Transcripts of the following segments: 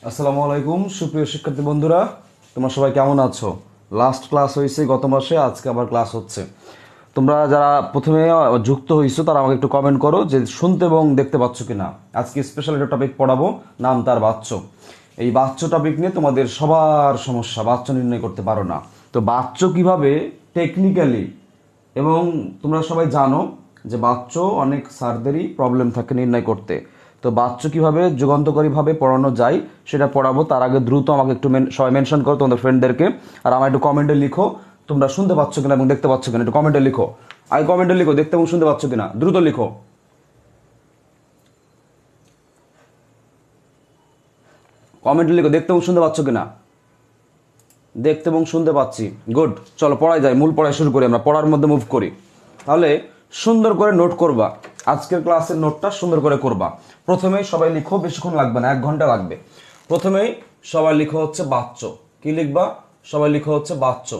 আসসালামু আলাইকুম সুপ্রিয় শিক্ষার্থী বন্ধুরা, তোমরা সবাই কেমন আছো? লাস্ট ক্লাস হয়েছে গত মাসে, আজকে আবার ক্লাস হচ্ছে। তোমরা যারা প্রথমে যুক্ত হয়েছো তারা আমাকে একটু কমেন্ট করো যে শুনতে এবং দেখতে পাচ্ছ কিনা। আজকে স্পেশাল একটা টপিক পড়াবো, নাম তার বাচ্চ। এই বাচ্চ টপিক নিয়ে তোমাদের সবার সমস্যা, বাচ্চ নির্ণয় করতে পারো না। তো বাচ্চ কিভাবে টেকনিক্যালি, এবং তোমরা সবাই জানো যে বাচ্চ অনেক স্যারদেরই প্রবলেম থাকে নির্ণয় করতে। তো বাচ্চ কিভাবে যুগান্তকারীভাবে পড়ানো যায় সেটা পড়াবো। তার আগে দ্রুত আমাকে একটু সবাই মেনশন করো তোমাদের ফ্রেন্ডদেরকে, আর আমার একটু কমেন্টে লিখো তোমরা শুনতে পাচ্ছ কিনা এবং দেখতে পাচ্ছ কিনা। একটু কমেন্টে লিখো, আগে কমেন্টে লিখো দেখতে এবং শুনতে পাচ্ছ কিনা, দ্রুত লিখো। কমেন্টে লিখো দেখতে এবং শুনতে পাচ্ছ কিনা। দেখতে এবং শুনতে পাচ্ছি, গুড। চলো পড়ায় যাই, মূল পড়ায় শুরু করি, আমরা পড়ার মধ্যে মুভ করি। তাহলে সুন্দর করে নোট করবা, আজকের ক্লাসের নোটটা সুন্দর করে করবা। প্রথমেই সবাই লিখো, বেশিক্ষণ লাগবে না, 1 ঘন্টা লাগবে। প্রথমেই সবাই লিখো হচ্ছে বাচ্চ। কি লিখবা? সবাই লিখো হচ্ছে বাচ্চ।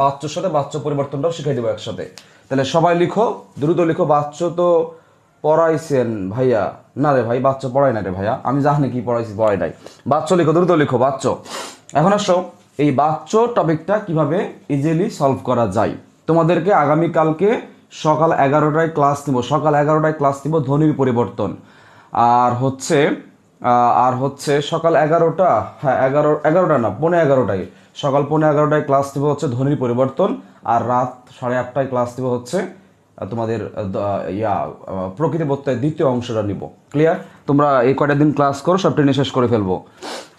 বাচ্চর সাথে বাচ্চ পরিবর্তনটাও শিখাই দেবো একসাথে। তাহলে সবাই লিখো, দ্রুত লিখো। বাচ্চ তো পড়াইছেন ভাইয়া? না রে ভাই, বাচ্চা পড়াই না রে ভাইয়া, আমি জানি কি পড়াইছি, পড়াই নাই। বাচ্চ লিখো, দ্রুত লিখো বাচ্চ। এখন আসো, এই বাচ্চ টপিকটা কিভাবে ইজিলি সলভ করা যায়। তোমাদেরকে আগামীকালকে সকাল 11টায় ক্লাস নিব, সকাল 11টায় ক্লাস নিব ধ্বনির পরিবর্তন। আর হচ্ছে সকাল 11টা, হ্যাঁ 11টা না 11:15টায়, সকাল 11:15টায় ক্লাস নিব হচ্ছে ধ্বনির পরিবর্তন। আর রাত 8:30টায় ক্লাস নিব হচ্ছে তোমাদের প্রকৃতিবত্তায় দ্বিতীয় অংশটা নিব। ক্লিয়ার? তোমরা এই কয়টা দিন ক্লাস করো, সব ট্রেনে শেষ করে ফেলবো।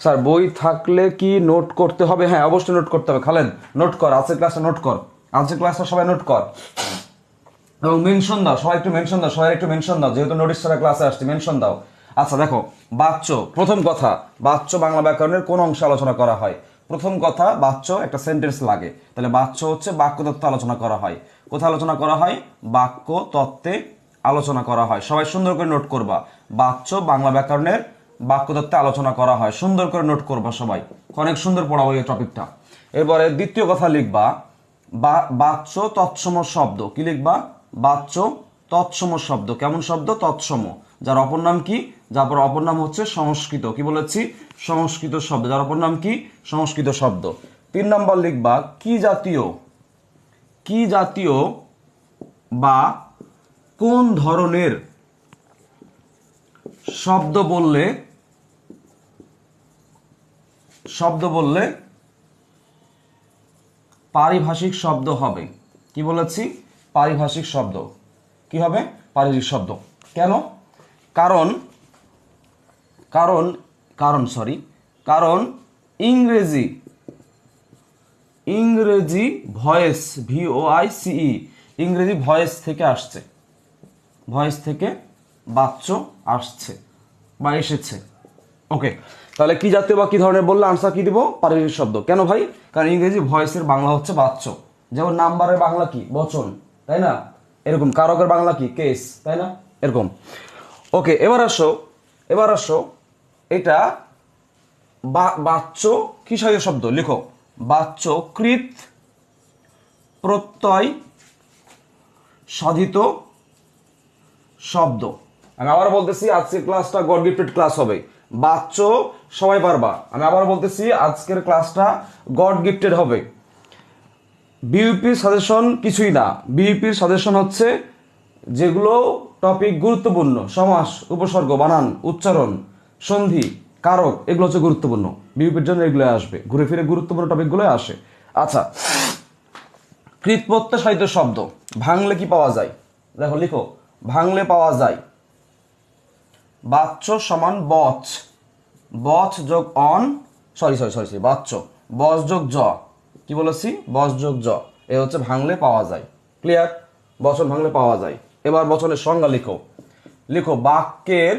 স্যার বই থাকলে কি নোট করতে হবে? হ্যাঁ অবশ্যই নোট করতে হবে। খালেদ নোট কর, আজকের ক্লাসটা নোট কর, আজকের ক্লাসটা সবাই নোট কর। এবং মেনশন দাও, সবাই একটু মেনশন দাও, সবাই একটু মেনশন দাও, যেহেতু নোটিশ ছাড়া ক্লাসে আসছে, মেনশন দাও। আচ্ছা দেখো, বাচ্চ, প্রথম কথা, বাচ্চ বাংলা ব্যাকরণের কোন অংশে আলোচনা করা হয়? প্রথম কথা, বাচ্চ একটা সেন্টেন্স লাগে, তাহলে বাচ্চ হচ্ছে বাক্য তত্ত্বে আলোচনা করা হয়। কোথায় আলোচনা করা হয়? বাক্য তত্ত্বে আলোচনা করা হয়। সবাই সুন্দর করে নোট করবা, বাচ্চ বাংলা ব্যাকরণের বাক্য তত্ত্বে আলোচনা করা হয়। সুন্দর করে নোট করবা সবাই, অনেক সুন্দর পড়াবো এই টপিকটা। এরপরে দ্বিতীয় কথা লিখবা বাচ্চ তৎসম শব্দ। কি লিখবা? বাচ্চ তৎসম শব্দ। কেমন শব্দ? তৎসম। যার অপর নাম কি? যার অপর নাম হচ্ছে সংস্কৃত। কি বলেছি? সংস্কৃত শব্দ। যার অপর নাম কি? সংস্কৃত শব্দ। 3 নম্বর লিখবা কি জাতীয়, কি জাতীয় বা কোন ধরনের শব্দ বললে, শব্দ বললে পারিভাষিক শব্দ হবে। কি বলেছি? পারিভাষিক শব্দ। কি হবে? পারিভাষিক শব্দ। কেন? কারণ কারণ কারণ সরি কারণ ইংরেজি, ইংরেজি ভয়েস, VOICE, ইংরেজি ভয়েস থেকে আসছে, ভয়েস থেকে বাচ্চ আসছে বা এসেছে। ওকে, তাহলে কি জাতীয় বা কি ধরনের বললে আনসার কি দিব? পারিভাষিক শব্দ। কেন ভাই? কারণ ইংরেজি ভয়েসের বাংলা হচ্ছে বাচ্চ। যেমন নাম্বারের বাংলা কি? বচন, তাই না? এরকম কারকের বাংলা কি? কেস, তাই না? এরকম। ওকে, এবার আসো এটা বাচ্চ কি সাহায্য শব্দ? লিখো বাচ্চ কৃত প্রত্যয় সাধিত শব্দ। আমি আবার বলতেছি, আজকের ক্লাসটা গড গিফটেড ক্লাস হবে। বাচ্চ সবাই পারবা। আমি আবার বলতেছি, আজকের ক্লাসটা গড গিফটেড হবে। বিইউপির সাজেশন কিছুই না। বিইউপির সাজেশন হচ্ছে যেগুলো টপিক গুরুত্বপূর্ণ, সমাস, উপসর্গ, বানান, উচ্চারণ, সন্ধি, কারক, এগুলো হচ্ছে গুরুত্বপূর্ণ। বিইউপির জন্য এগুলো আসবে, ঘুরে ফিরে গুরুত্বপূর্ণ টপিকগুলো আসে। আচ্ছা, কৃতপ্রত্যয় সাহিত্য শব্দ ভাঙলে কি পাওয়া যায়? দেখো লিখো, ভাঙলে পাওয়া যায় বাচ্চ সমান বচ, বচ যোগ অন, সরি বাচ্চ, বচ যোগ জ। কি বলেছি? বচ যোগ জ। এ হচ্ছে ভাঙলে পাওয়া যায়। ক্লিয়ার? বচন ভাঙলে পাওয়া যায়। এবার বচনের সংজ্ঞা লিখো। লিখো বাক্যের,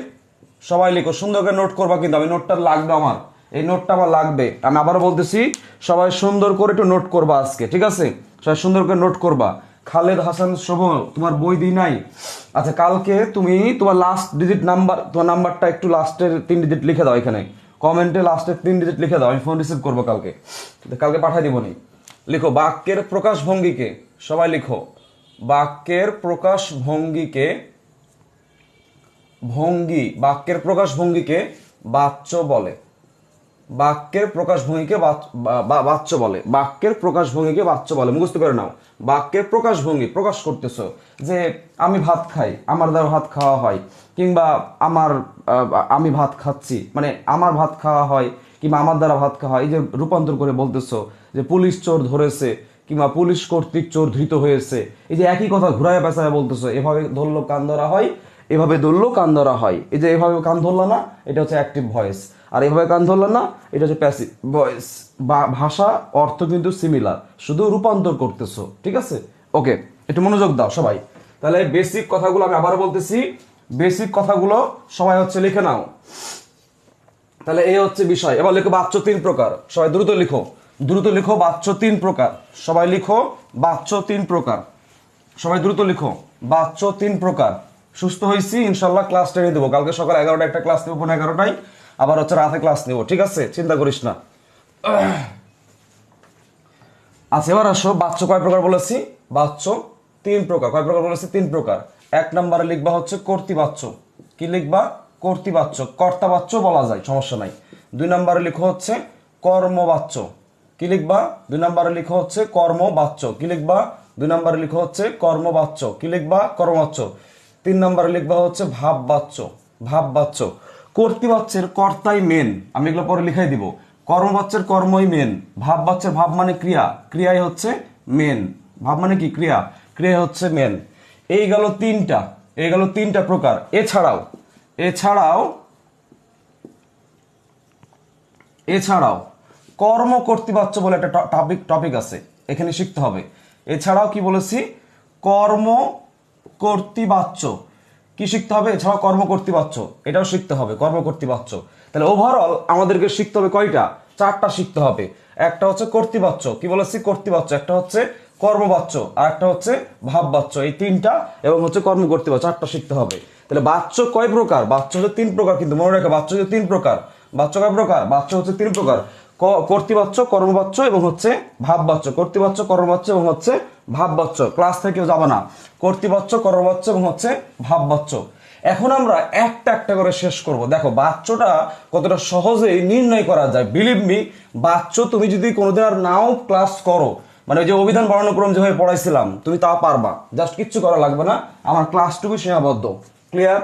সবাই লিখো, সুন্দর করে নোট করবা, কিন্তু আমি নোটটা লাগবে, আমার এই নোটটা আমার লাগবে। আমি আবারও বলতেছি, সবাই সুন্দর করে একটু নোট করবা আজকে, ঠিক আছে? সবাই সুন্দর করে নোট করবা। খালেদ হাসান শুভ, তোমার বই দিই নাই? আচ্ছা, কালকে তুমি তোমার লাস্ট ডিজিট নাম্বার, তোমার নাম্বারটা একটু লাস্টের 3 ডিজিট লিখে দাও এখানে কমেন্টে, লাস্টের 3 ডিজিট লিখে দাও, আমি ফোন রিসিভ করবো কালকে, কালকে পাঠিয়ে দিব নি। লিখো বাক্যের প্রকাশ ভঙ্গিকে, সবাই লিখো বাক্যের প্রকাশ ভঙ্গিকে, বাক্যের প্রকাশ ভঙ্গিকে বাচ্চ বলে। বাক্যের প্রকাশভঙ্গিকে বাচ্য বলে। বাক্যের প্রকাশভঙ্গিকে বাচ্য বলে, মুখস্থ করে নাও। বাক্যের প্রকাশভঙ্গি, প্রকাশ করতেছো যে আমি ভাত খাই, আমার দ্বারা ভাত খাওয়া হয়, কিংবা আমি ভাত খাচ্ছি, মানে আমার ভাত খাওয়া হয় কিংবা আমার দ্বারা ভাত খাওয়া হয়, এই যে রূপান্তর করে বলতেছো যে পুলিশ চোর ধরেছে কিংবা পুলিশ কর্তৃক চোর ধৃত হয়েছে, এই যে একই কথা ঘুরায় পেঁচায় বলতেছো। এভাবে ধরলো কান ধরা হয়, এভাবে ধরলো কান ধরা হয়। এই যে এভাবে কান ধরলো না, এটা হচ্ছে অ্যাক্টিভ ভয়েস, আর এভাবে কান ধরলো না, এটা হচ্ছে প্যাসিভ ভয়েস। ভাষা অর্থ কিন্তু সিমিলার, শুধু রূপান্তর করতেছো, ঠিক আছে? ওকে, একটু মনোযোগ দাও সবাই। তাহলে বেসিক কথাগুলো আমি আবার বলতেছি, বেসিক কথাগুলো সবাই হচ্ছে লিখে নাও। তাহলে এই হচ্ছে বিষয়। এবার লিখো বাচ্য 3 প্রকার, সবাই দ্রুত লিখো, দ্রুত লিখো। বাচ্য 3 প্রকার, সবাই লিখো। বাচ্য 3 প্রকার, সবাই দ্রুত লিখো। বাচ্য 3 প্রকার। সুস্থ হয়েছি, ইনশাল্লাহ ক্লাস টেনে দেবো। কালকে সকাল 11টা একটা ক্লাস নেবো, 11টায় আবার হচ্ছে রাতে ক্লাস নেবো, ঠিক আছে? চিন্তা করিস না। আচ্ছা, এবার আসো, বাচ্য কয় প্রকার বলেছি? বাচ্য 3 প্রকার। কয় প্রকার বলেছি? 3 প্রকার। 1 নম্বরে লিখবা হচ্ছে কর্তৃবাচ্য। কি লিখবা? কর্তৃবাচ্য। কর্তাবাচ্য বলা যায়, সমস্যা নাই। 2 নম্বরে লিখো হচ্ছে কর্মবাচ্য। কি লিখবা? 2 নম্বরে লিখো হচ্ছে কর্মবাচ্য। কি লিখবা? 2 নম্বরে লিখো হচ্ছে কর্মবাচ্য। কি লিখবা? কর্মবাচ্য। 3 নম্বরে লিখবা হচ্ছে ভাববাচ্য। ভাববাচ্য। কর্তৃবাচ্যের কর্তাই মেন, আমি এগুলো পরে লিখাই দিব। কর্মবাচ্যের কর্মই মেন। ভাববাচ্যের ভাব মানে ক্রিয়া, ক্রিয়াই হচ্ছে মেন। ভাব মানে কি? ক্রিয়া, ক্রিয়া হচ্ছে মেন। এই গেল 3টা, এই গেল 3টা প্রকার। এছাড়াও এছাড়াও এছাড়াও কর্ম কর্তৃবাচ্য বলে একটা টপিক আছে, এখানে শিখতে হবে। এছাড়াও কি বলেছি? কর্ম কর্তৃবাচ্য। কি শিখতে হবে? এছাড়াও কর্ম কর্তৃবাচ্য, এটাও শিখতে হবে, কর্ম কর্তৃবাচ্য। তাহলে ওভারঅল আমাদেরকে শিখতে হবে কয়টা? 4টা শিখতে হবে। একটা হচ্ছে কর্তৃবাচ্য, কি বলেছি? কর্তৃবাচ্য। একটা হচ্ছে কর্মবাচ্য, আর একটা হচ্ছে ভাববাচ্য। এই 3টা, এবং হচ্ছে কর্ম কর্তৃবাচ্য, 4টা শিখতে হবে। তাহলে বাচ্য কয় প্রকার? বাচ্য হচ্ছে 3 প্রকার, কিন্তু মনে রাখো বাচ্য হচ্ছে 3 প্রকার। বাচ্য কয় প্রকার? বাচ্য হচ্ছে 3 প্রকার। কর্তৃবাচ্য, কর্মবাচ্য এবং হচ্ছে ভাববাচ্য। কর্তৃবাচ্য, কর্মবাচ্য এবং হচ্ছে ভাববাচ্য। ক্লাস থেকেও যাবে না। কর্তৃবাচ্য, কর্মবাচ্য এবং হচ্ছে ভাববাচ্য। এখন আমরা একটা একটা করে শেষ করব। দেখো বাচ্যটা কতটা সহজেই নির্ণয় করা যায়। বিলিভ মি, বাচ্য তুমি যদি কোনোদিন আর নাও ক্লাস করো, মানে ওই যে অভিধান বর্ণক্রম যেভাবে পড়াইছিলাম, তুমি তা পারবা। জাস্ট কিচ্ছু করা লাগবে না, আমার ক্লাসটুকু সীমাবদ্ধ। ক্লিয়ার?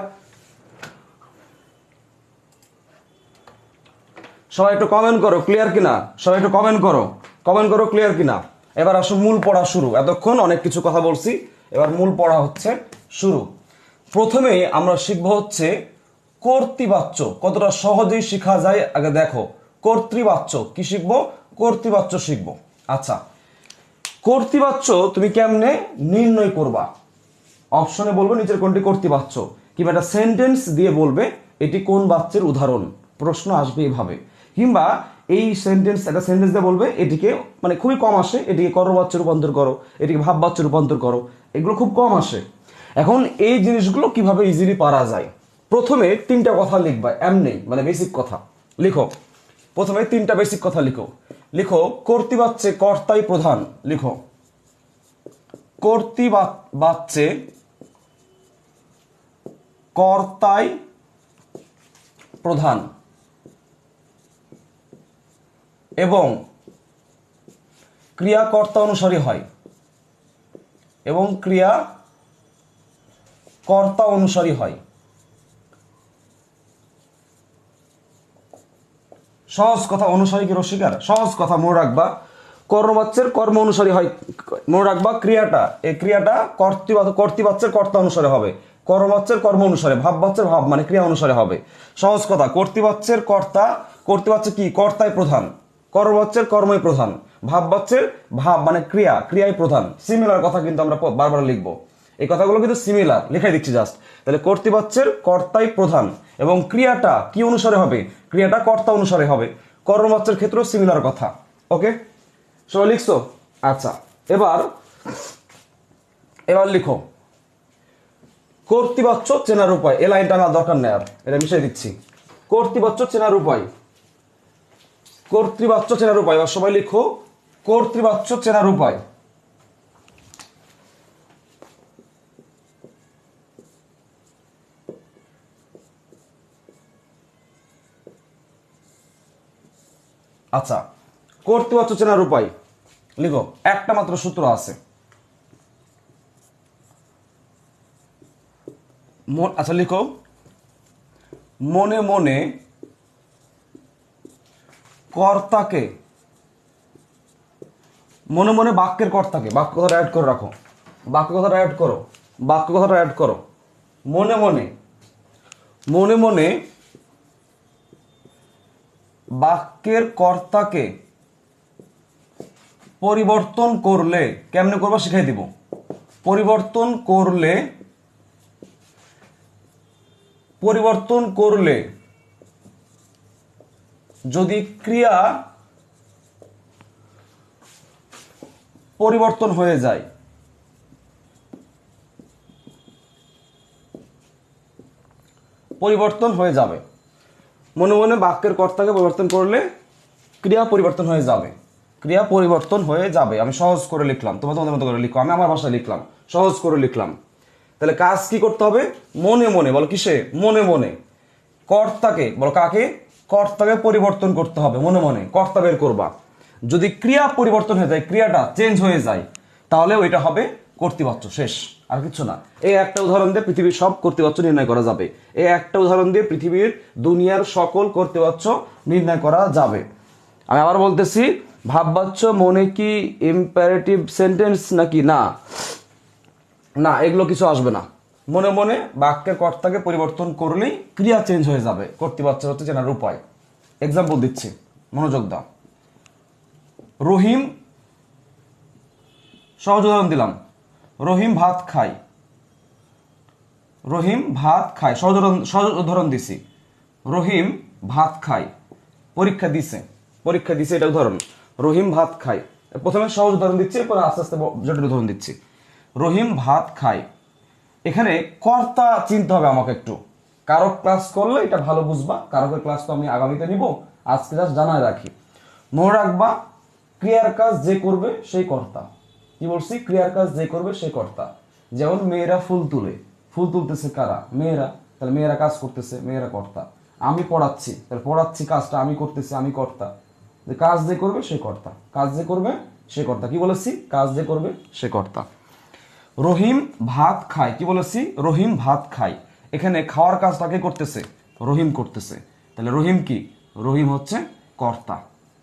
সবাই একটু কমেন্ট করো ক্লিয়ার কিনা। সবাই একটু কমেন্ট করো, কমেন্ট করো ক্লিয়ার কিনা। এবার আসো মূল পড়া শুরু। এতক্ষণ অনেক কিছু কথা বলছি, এবার মূল পড়া হচ্ছে শুরু। প্রথমে আমরা শিখবো হচ্ছে কর্তৃবাচ্য। কতটা সহজেই শেখা যায় আগে দেখো। কর্তৃবাচ্য কি শিখবো? কর্তৃবাচ্য শিখবো। আচ্ছা, কর্তৃবাচ্য তুমি কেমনে নির্ণয় করবা? অপশনে বলবো নিচের কোনটি কর্তৃবাচ্য, কিংবা একটা সেন্টেন্স দিয়ে বলবে এটি কোন বাচ্যের উদাহরণ। প্রশ্ন আসবে এইভাবে। কিংবা এই সেন্টেন্স, একটা সেন্টেন্স দিয়ে বলবে এটিকে, মানে খুবই কম আসে, এটিকে কর্মবাচ্যে রূপান্তর করো, এটিকে ভাববাচ্যে রূপান্তর করো, এগুলো খুব কম আসে। এখন এই জিনিসগুলো কিভাবে ইজিলি পারা যায়? প্রথমে 3টা কথা লিখবা, এমনি মানে বেসিক কথা লিখো। প্রথমে 3টা বেসিক কথা লিখো। লিখো কর্তৃবাচ্যে কর্তাই প্রধান। লিখো কর্তৃবাচ্যে কর্তাই প্রধান এবং ক্রিয়া কর্তা অনুসারী হয়, এবং ক্রিয়া কর্তা অনুসারী হয়। সহজ কথা, অনুসারী কি রসিকার? সহজ কথা মনে রাখবা, কর্মবাচ্যের কর্ম অনুসারী হয়। মনে রাখবা ক্রিয়াটা, এই ক্রিয়াটা কর্তৃবাচ্যের কর্তা অনুসারে হবে, কর্মবাচ্যের কর্ম অনুসারে, ভাববাচ্যের ভাব মানে ক্রিয়া অনুসারে হবে। সহজ কথা, কর্তৃবাচ্যের কর্তা, কর্তৃবাচ্য কি? কর্তাই প্রধান। কর্মবাচ্যের কর্মই প্রধান। ভাববাচ্যের ভাব মানে ক্রিয়া, ক্রিয়াই প্রধান। সিমিলার কথা কিন্তু আমরা বারবার লিখবো, এই কথাগুলো কিন্তু সিমিলার, লেখাই দিচ্ছি জাস্ট। তাহলে কর্তৃবাচ্যের কর্তাই প্রধান এবং ক্রিয়াটা কি অনুসারে হবে? ক্রিয়াটা কর্তা অনুসারে হবে। কর্মবাচ্যের ক্ষেত্রেও সিমিলার কথা। ওকে, সবাই লিখছো? আচ্ছা, এবার এবার লিখো কর্তৃবাচ্য চেনার উপায়। এ লাইনটা আমার দরকার নেই, আর এটা মিশিয়ে দিচ্ছি। কর্তৃবাচ্য চেনার উপায়, কর্তৃবাচ্য চেনার উপায়। এবার সবাই লিখো কর্তৃবাচ্য চেনার উপায়। আচ্ছা, কর্তৃবাচ্য চেনার উপায় লিখো, একটা মাত্র সূত্র আছে। আচ্ছা লিখো, মনে মনে কর্তাকে, মনে মনে বাক্যের কর্তাকে, বাক্য কথাটা অ্যাড করে রাখো, বাক্য কথাটা অ্যাড করো, বাক্য কথাটা অ্যাড করো। মনে মনে, মনে মনে বাক্যের কর্তাকে পরিবর্তন করলে, কেমনে করবা শিখাই দিব। পরিবর্তন করলে, পরিবর্তন করলে যদি ক্রিয়া পরিবর্তন হয়ে যায়, পরিবর্তন হয়ে যাবে। মনে মনে বাক্যের কর্তাকে পরিবর্তন করলে ক্রিয়া পরিবর্তন হয়ে যাবে, ক্রিয়া পরিবর্তন হয়ে যাবে। আমি সহজ করে লিখলাম, তোমরা তোমাদের মতো করে লিখো, আমি আমার ভাষায় লিখলাম, সহজ করে লিখলাম। তাহলে কাজ কি করতে হবে? মনে মনে, বলো কিসে? মনে মনে কর্তাকে, বলো কাকে? কর্তাকে পরিবর্তন করতে হবে। মনে মনে কর্তা বের করবা। যদি ক্রিয়া পরিবর্তন হয়ে যায়, ক্রিয়াটা চেঞ্জ হয়ে যায়, তাহলে ওইটা হবে কর্তৃবাচ্য, শেষ, আর কিছু না। এই একটা উদাহরণ দিয়ে পৃথিবীর সব কর্তৃবাচ্য নির্ণয় করা যাবে। এই একটা উদাহরণ দিয়ে পৃথিবীর দুনিয়ার সকল কর্তৃবাচ্য নির্ণয় করা যাবে। আমি আবার বলতেছি, ভাববাচ্য মনে কি ইম্পারেটিভ সেন্টেন্স নাকি? না, না, এগুলো কিছু আসবে না। মনে মনে বাক্যের কর্তাকে পরিবর্তন করলেই ক্রিয়া চেঞ্জ হয়ে যাবে, কর্তৃবাচ্য হচ্ছে চেনার উপায়। এক্সাম্পল দিচ্ছি, মনোযোগ দাও। রহিম, সহজ উদাহরণ দিলাম, রহিম ভাত খায়। রহিম ভাত খায়, সহজ উদাহরণ দিছি। রহিম ভাত খায়, পরীক্ষা দিছে, পরীক্ষা দিছে, এটা উদাহরণ। রহিম ভাত খায়, প্রথমে সহজ উদাহরণ দিচ্ছি, এরপর আস্তে আস্তে জটিল উদাহরণ দিচ্ছি। রহিম ভাত খায়, এখানে কর্তা চিনতে হবে আমাকে একটু। কারক ক্লাস করলে এটা ভালো বুঝবা, কারকের ক্লাস তো আমি আগামীতে নিব, আজকে জাস্ট জানায় রাখি। মনে রাখবা, ক্রিয়ার কাজ যে করবে সেই কর্তা। কি বলছি? ক্রিয়ার কাজ যে করবে সেই কর্তা। যেমন মেয়েরা ফুল তুলে, ফুল তুলতেছে কারা? মেয়েরা, তাহলে মেয়েরা কাজ করতেছে, মেয়েরা কর্তা। আমি পড়াচ্ছি, তাহলে পড়াচ্ছি কাজটা আমি করতেছি, আমি কর্তা। যে কাজ যে করবে সে কর্তা, কাজ যে করবে সে কর্তা। কি বলেছি? কাজ যে করবে সে কর্তা। রহিম ভাত খায়, কি বলেছি? রহিম ভাত খায়, এখানে খাওয়ার কাজটাকে করতেছে, রহিম করতেছে, তাহলে রহিম কি? রহিম হচ্ছে কর্তা,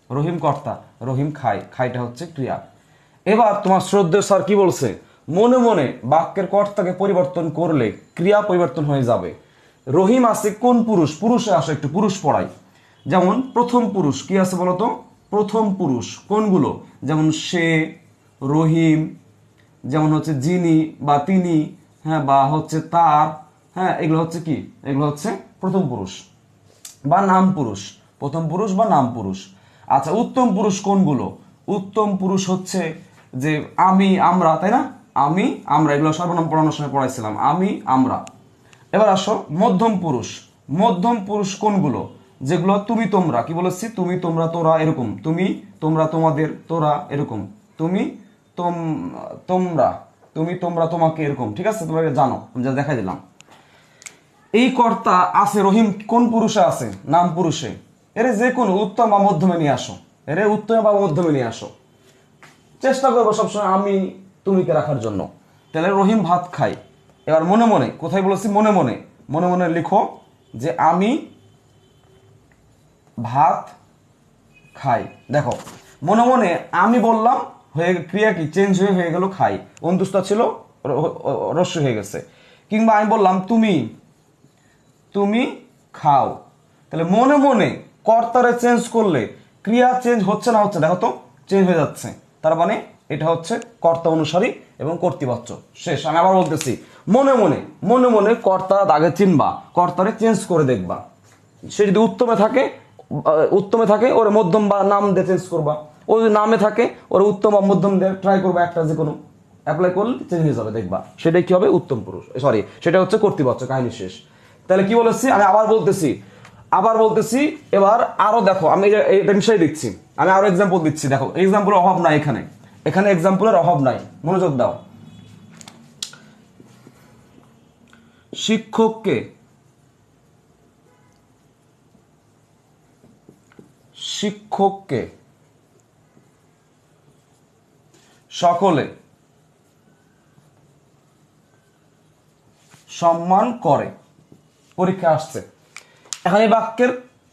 রহিম কর্তা, রহিম খায়, খাইটা হচ্ছে ক্রিয়া। এবার তোমার শ্রদ্ধেয় স্যার কি বলছে? মনে মনে বাক্যের কর্তাকে পরিবর্তন করলে ক্রিয়া পরিবর্তন হয়ে যাবে। রহিম আছে কোন পুরুষ? পুরুষে আসে, একটু পুরুষ পড়াই। যেমন প্রথম পুরুষ কি আছে বলতো? প্রথম পুরুষ কোনগুলো? যেমন সে, রহিম, যেমন হচ্ছে যিনি বা তিনি, হ্যাঁ, বা হচ্ছে তার, হ্যাঁ, এগুলো হচ্ছে কি? এগুলো হচ্ছে প্রথম পুরুষ বা নাম পুরুষ, প্রথম পুরুষ বা নাম পুরুষ। আচ্ছা, উত্তম পুরুষ কোনগুলো? উত্তম পুরুষ হচ্ছে যে আমি, আমরা, তাই না? আমি, আমরা, এগুলো সর্বনাম পড়ানোর সময় পড়াইছিলাম, আমি, আমরা। এবার আসো মধ্যম পুরুষ। মধ্যম পুরুষ কোনগুলো? যেগুলো তুমি, তোমরা, কি বলেছি? তুমি, তোমরা, তোরা, এরকম। তুমি, তোমরা, তোমাদের, তোরা, এরকম। তুমি, তোমরা, তুমি, তোমরা, তোমাকে, এরকম। ঠিক আছে, তোমরা জানো, আমি যা দেখাই দিলাম। এই কর্তা আছে রহিম কোন পুরুষে আছে? নাম পুরুষে। এরে যে কোনো উত্তম বা মধ্যমে নিয়ে আসো, এরে উত্তম বা মধ্যমে নিয়ে আসো। চেষ্টা করবো সবসময় আমি তুমিকে রাখার জন্য। তাহলে রহিম ভাত খাই। এবার মনে মনে, কোথায় বলেছি? মনে মনে, মনে মনে লিখো যে আমি ভাত খাই। দেখো, মনে মনে আমি বললাম, হয়ে ক্রিয়া কি? চেঞ্জ হয়ে গেল খাই, অন্তুষ্টা ছিল রস্য হয়ে গেছে। কিংবা আমি বললাম তুমি, তুমি খাও। তাহলে মনে মনে কর্তারে চেঞ্জ করলে ক্রিয়া চেঞ্জ হচ্ছে না হচ্ছে? দেখো তো, চেঞ্জ হয়ে যাচ্ছে। তার মানে এটা হচ্ছে কর্তা অনুসারী এবং কর্তৃবাচ্য, শেষ। আমি আবার বলতেছি, মনে মনে, মনে মনে কর্তার আগে চিনবা, কর্তারে চেঞ্জ করে দেখবা। সে যদি উত্তমে থাকে, উত্তমে থাকে ওর মধ্যম বা নাম দিয়ে চেঞ্জ করবা। ও যদি নামে থাকে ওর উত্তম বা মধ্যম দিয়ে ট্রাই করবা, একটা যে কোনো অ্যাপ্লাই করলে চেঞ্জ হয়ে যাবে, দেখবা সেটাই কি হবে? উত্তম পুরুষ, সরি, সেটা হচ্ছে কর্তৃবাচ্য, কাহিনী শেষ। তাহলে কি বলেছি? আমি আবার বলতেছি, আবার বলতেছি। এবার আরো দেখো, আমি এটা মিশাই দিচ্ছি, আমি আরো এক্সাম্পল দিচ্ছি। দেখো, এক্সাম্পলের অভাব নাই এখানে, এখানে এক্সাম্পলের অভাব নাই, মনোযোগ দাও। শিক্ষককে, শিক্ষককে সকলে সম্মান করে। পরীক্ষা আসছে, এখন এই বাক্যের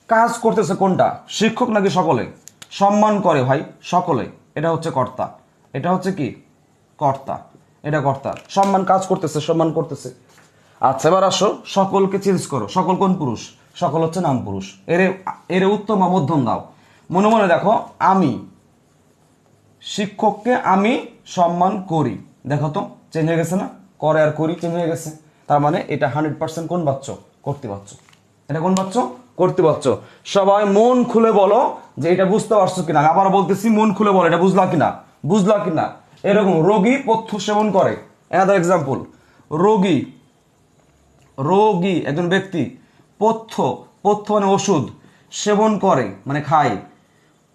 কাজ করতেছে কোনটা, শিক্ষক নাকি সকলে? সম্মান করে ভাই, সকলে। এটা হচ্ছে কর্তা, এটা হচ্ছে কি কর্তা, এটা কর্তা। সম্মান কাজ করতেছে, সম্মান করতেছে। আচ্ছা এবার আসো, সকলকে চেঞ্জ করো। সকল কোন পুরুষ? সকল হচ্ছে নাম পুরুষ। এর উত্তম বা মধ্যম দাও। মনে মনে দেখো, আমি শিক্ষককে আমি সম্মান করি। দেখো তো চেঞ্জ হয়ে গেছে না? করে আর করি চেঞ্জ হয়ে গেছে। তার মানে এটা 100% কোন বাচ্চ? কর্তৃবাচ্য। এটা কোন বাচ্চ? কর্তৃবাচ্য। সবাই মন খুলে বলো যে এটা বুঝতে পারছো কিনা। আবার বলতেছি, মন খুলে বলো এটা বুঝলা কিনা, বুঝলা কিনা। এরকম রোগী পথ্য সেবন করে। অ্যানাদার এক্সাম্পল, রোগী, রোগী একজন ব্যক্তি, পথ্য, পথ্য মানে ওষুধ, সেবন করে মানে খায়,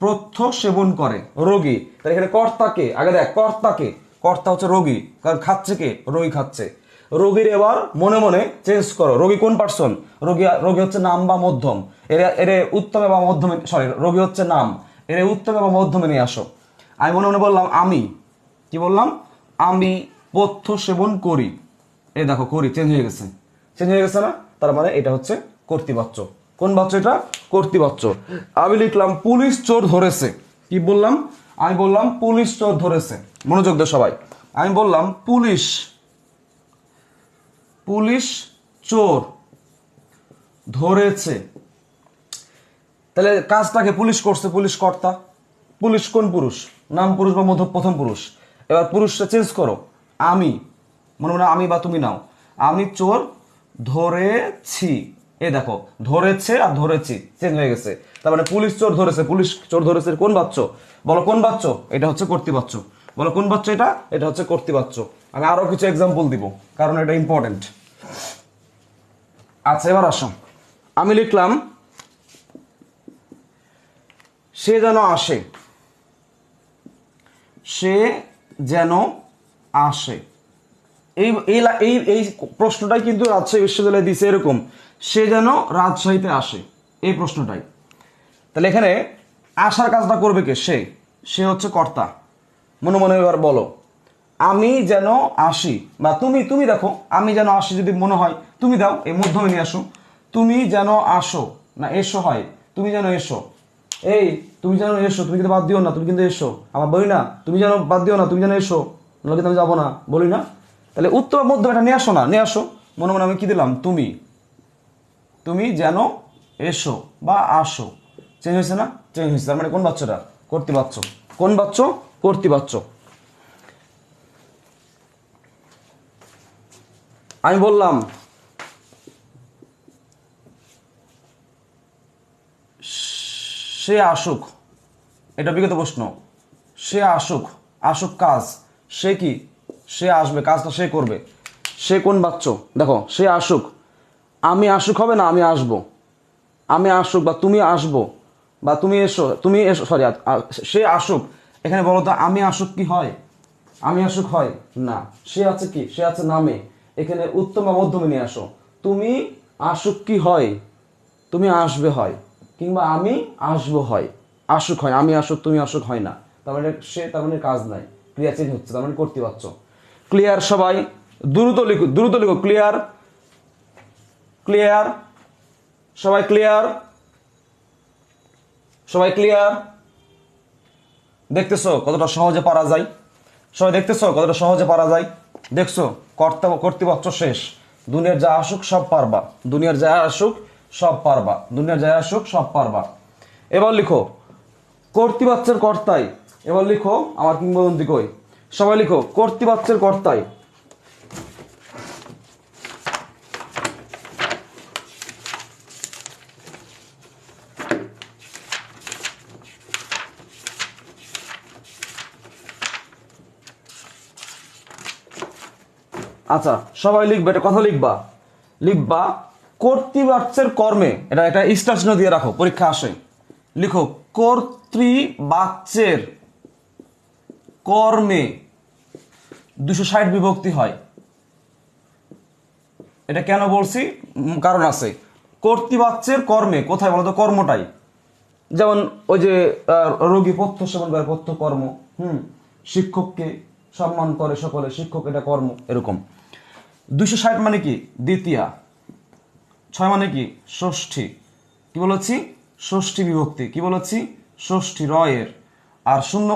পথ্য সেবন করে রোগী। তাহলে এখানে কর্তাকে আগে দেখ, কর্তাকে, কর্তা হচ্ছে রোগী, কারণ খাচ্ছে কে? রোগী খাচ্ছে। রোগীর এবার মনে মনে চেঞ্জ করো, রোগী কোন পার্সন? রোগী, রোগী হচ্ছে নাম বা মধ্যম। এর উত্তমে বা মধ্যমে, সরি রোগী হচ্ছে নাম, এর উত্তমে বা মধ্যমে নিয়ে আসো। আমি মনে মনে বললাম আমি, কি বললাম? আমি পথ্য সেবন করি। এই দেখো করি চেঞ্জ হয়ে গেছে, চেঞ্জ হয়ে গেছে না? তার মানে এটা হচ্ছে কর্তৃবাচ্য। কোন বাচ্চ এটা? কর্তৃবাচ্য। আমি লিখলাম পুলিশ চোর ধরেছে। কি বললাম? আমি বললাম পুলিশ চোর ধরেছে। মনোযোগ দে সবাই। আমি বললাম পুলিশ, পুলিশ চোর ধরেছে। তাহলে কাজটাকে পুলিশ করছে, পুলিশ কর্তা। পুলিশ কোন পুরুষ? নাম পুরুষ বা মধ্য প্রথম পুরুষ। এবার পুরুষটা চেঞ্জ করো, আমি, মনে মনে আমি বা তুমি নাও। আমি চোর ধরেছি। এ দেখো ধরেছে আর ধরেছি চেঞ্জ হয়ে গেছে। তার মানে পুলিশ চোর ধরেছে, পুলিশ চোর ধরেছে কোন বাচ্চ? বলো কোন বাচ্চ? এটা হচ্ছে কর্তৃবাচ্য। বলো কোন বাচ্চ এটা? এটা হচ্ছে কর্তৃবাচ্য। আমি আরো কিছু এক্সাম্পল দিব কারণ এটা ইম্পর্টেন্ট। আচ্ছা এবার আসো, আমি লিখলাম সে যেন আসে, সে যেন আসে। এই এই এই এই প্রশ্নটাই কিন্তু রাজশাহী বিশ্ববিদ্যালয়ে দিছে এরকম, সে যেন রাজশাহীতে আসে, এই প্রশ্নটাই। তাহলে এখানে আসার কাজটা করবে কে? সে, সে হচ্ছে কর্তা। মনে মনে এবার বলো, আমি যেন আসি বা তুমি, তুমি দেখো আমি যেন আসি যদি মনে হয় তুমি দাও, এই মধ্যমে নিয়ে আসো। তুমি যেন আসো, না এসো হয়, তুমি যেন এসো। এই তুমি যেন এসো, তুমি কিন্তু বাদ দিও না, তুমি কিন্তু এসো। আমার বলি না তুমি যেন বাদ দিও না, তুমি যেন এসো, নাহলে কিন্তু আমি যাবো না, বলি না। তাহলে উত্তর মধ্যম এটা নিয়ে আসো না, নিয়ে আসো। মনে মনে আমি কি দিলাম? তুমি, তুমি যেন এসো বা আসো। চেঞ্জ হয়েছে না? চেঞ্জ হয়েছে। তার মানে কোন বাচ্চাটা? কর্তৃবাচ্য। কোন বাচ্চ? কর্তৃবাচ্য। আমি বললাম সে আসুক, এটা বিগত প্রশ্ন। সে আসুক, আসুক কাজ, সে কি? সে আসবে, কাজটা সে করবে। সে কোন বাচ্চ? দেখো সে আসুক, আমি আসুক হবে না, আমি আসবো। আমি আসুক বা তুমি আসবো বা তুমি এসো, তুমি এসো, সরি সে আসুক। এখানে বলো তো আমি আসুক কি হয়? আমি আসুক হয় না। সে আছে কি? সে আছে নামে। এখানে উত্তম বা মধ্যমে নিয়ে আসো। তুমি আসুক কি হয়? তুমি আসবে হয়, কিংবা আমি আসবো হয়। আসুক হয়, আমি আসুক তুমি আসুক হয় না। তার মানে সে, তার মানে কাজ নাই, ক্রিয়া চেঞ্জ হচ্ছে, তার মানে কর্তৃবাচ্য। ক্লিয়ার সবাই? দ্রুত লিখো, দ্রুত লিখো। ক্লিয়ার? ক্লিয়ার? সবাই ক্লিয়ার? সবাই ক্লিয়ার? দেখতেছো কতটা সহজে পারা যায়? সবাই দেখতেছো কতটা সহজে পারা যায়? দেখছো কর্তৃপক্ষ শেষ। দুনিয়ার যা আসুক সব পারবা, দুনিয়ার যা আসুক সব পারবা, দুনিয়ার যা আসুক সব পারবা। এবার লিখো কর্তৃপক্ষের কর্তাই। এবার লিখো আমার কিংবদন্তি কই। সবাই লিখো কর্তৃপক্ষের কর্তাই। আচ্ছা সবাই লিখবে, এটা কথা লিখবা, লিখবা কর্তৃবাচ্যের কর্মে। এটা একটা স্টার চিহ্ন দিয়ে রাখো, পরীক্ষা আসে। লিখো কর্তৃবাচ্যের কর্মে 260 বিভক্তি হয়। এটা কেন বলছি? কারণ আছে। কর্তৃবাচ্যের কর্মে, কোথায় বলতো? কর্মটাই যেমন ওই যে রোগী পথ্য সেবন করে, পথ্য কর্ম। শিক্ষককে সম্মান করে সকলে, শিক্ষক এটা কর্ম, এরকম। 260 মানে কি? দ্বিতীয়া। 6 মানে কি? ষষ্ঠী। কি বলেছি? ষষ্ঠী বিভক্তি। কি বলেছি? ষষ্ঠী, রয়ের। আর শূন্য,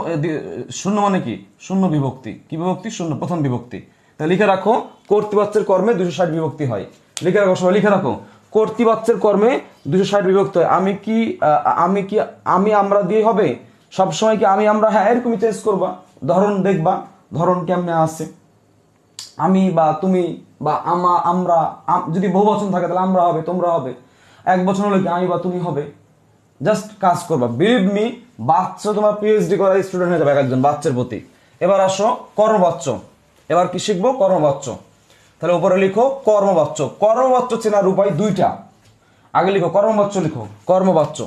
শূন্য মানে কি? শূন্য বিভক্তি। কি বিভক্তি? শূন্য, প্রথম বিভক্তি। তাই লিখে রাখো কর্তৃবাচ্যের কর্মে 260 বিভক্তি হয়। লিখে রাখো সবাই, লিখে রাখো কর্তৃবাচ্যের কর্মে 260 বিভক্তি হয়। আমি কি, আমি আমরা দিয়ে হবে সবসময়? কি আমি আমরা? হ্যাঁ, এরকমই চেঞ্জ করবা। ধরন দেখবা ধরন কেমনে আছে। আমি বা তুমি বা আমরা, যদি বহু বচন থাকে তাহলে আমরা হবে, তোমরা হবে। এক বচন হলে কি? আমি বা তুমি হবে। জাস্ট কাজ করবা, বিলিভ মি, বাচ্চা তোমার পিএইচডি করা স্টুডেন্ট হয়ে যাবে একজন বাচ্চার প্রতি। এবার আসো কর্মবাচ্য। এবার কি শিখবো? কর্মবাচ্য। তাহলে উপরে লিখো কর্মবাচ্য। কর্মবাচ্য চেনার উপায় দুইটা। আগে লিখো কর্মবাচ্য, লিখো কর্মবাচ্য।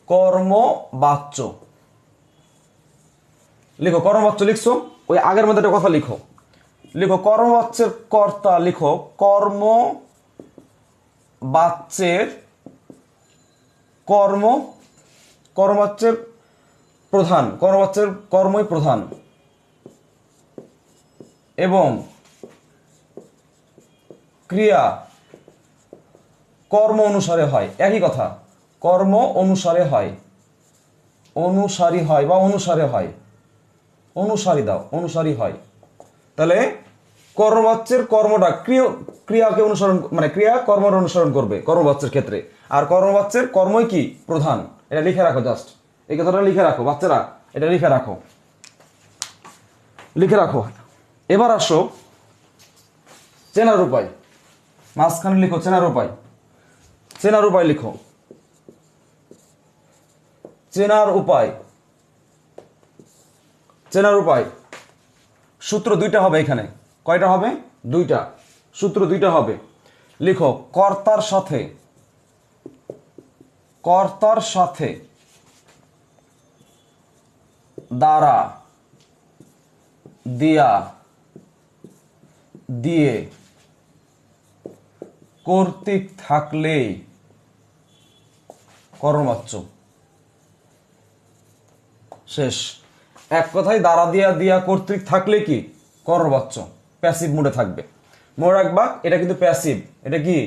কর্মবাচ্য লিখো, কর্মবাচ্য লিখছো, ওই আগের মধ্যে একটা কথা লিখো। লিখো কর্মবাচ্যের কর্তা, লিখো কর্মবাচ্যের কর্ম, কর্মবাচ্যের প্রধান, কর্মবাচ্যের কর্মই প্রধান এবং ক্রিয়া কর্ম অনুসারে হয়। একই কথা, কর্ম অনুসারে হয়, অনুসারী হয় বা অনুসারে হয়, অনুসারী দাও, অনুসারী হয়। তাহলে কর্মবাচ্যের কর্মটা ক্রিয়াকে অনুসরণ, মানে ক্রিয়া কর্মের অনুসরণ করবে কর্মবাচ্যের ক্ষেত্রে। আর কর্মবাচ্যের কর্মই কি? প্রধান। এটা লিখে রাখো, জাস্ট এই কথাটা লিখে রাখো বাচ্চারা, এটা লিখে রাখো, লিখে রাখো। এবার আসো চেনার উপায়। মাঝখানে লিখো চেনার উপায়। চেনার উপায় লিখো, চেনার উপায়। চেনার উপায় সূত্র দুইটা হবে এখানে। কয়টা হবে? দুইটা। সূত্র দুইটা হবে। লিখো কর্তার সাথে, কর্তার সাথে দ্বারা, দিয়া, দিয়ে, কর্তৃক থাকলেই কর্মবাচ্য। শেষ। এক কথায় দ্বারা, দিয়া, দিয়া, কর্তৃক থাকলে কি? কর্মবাচ্য। প্যাসিভ মোডে থাকবে। মনে রাখবা এটা কিন্তু প্যাসিভ। এটা কি?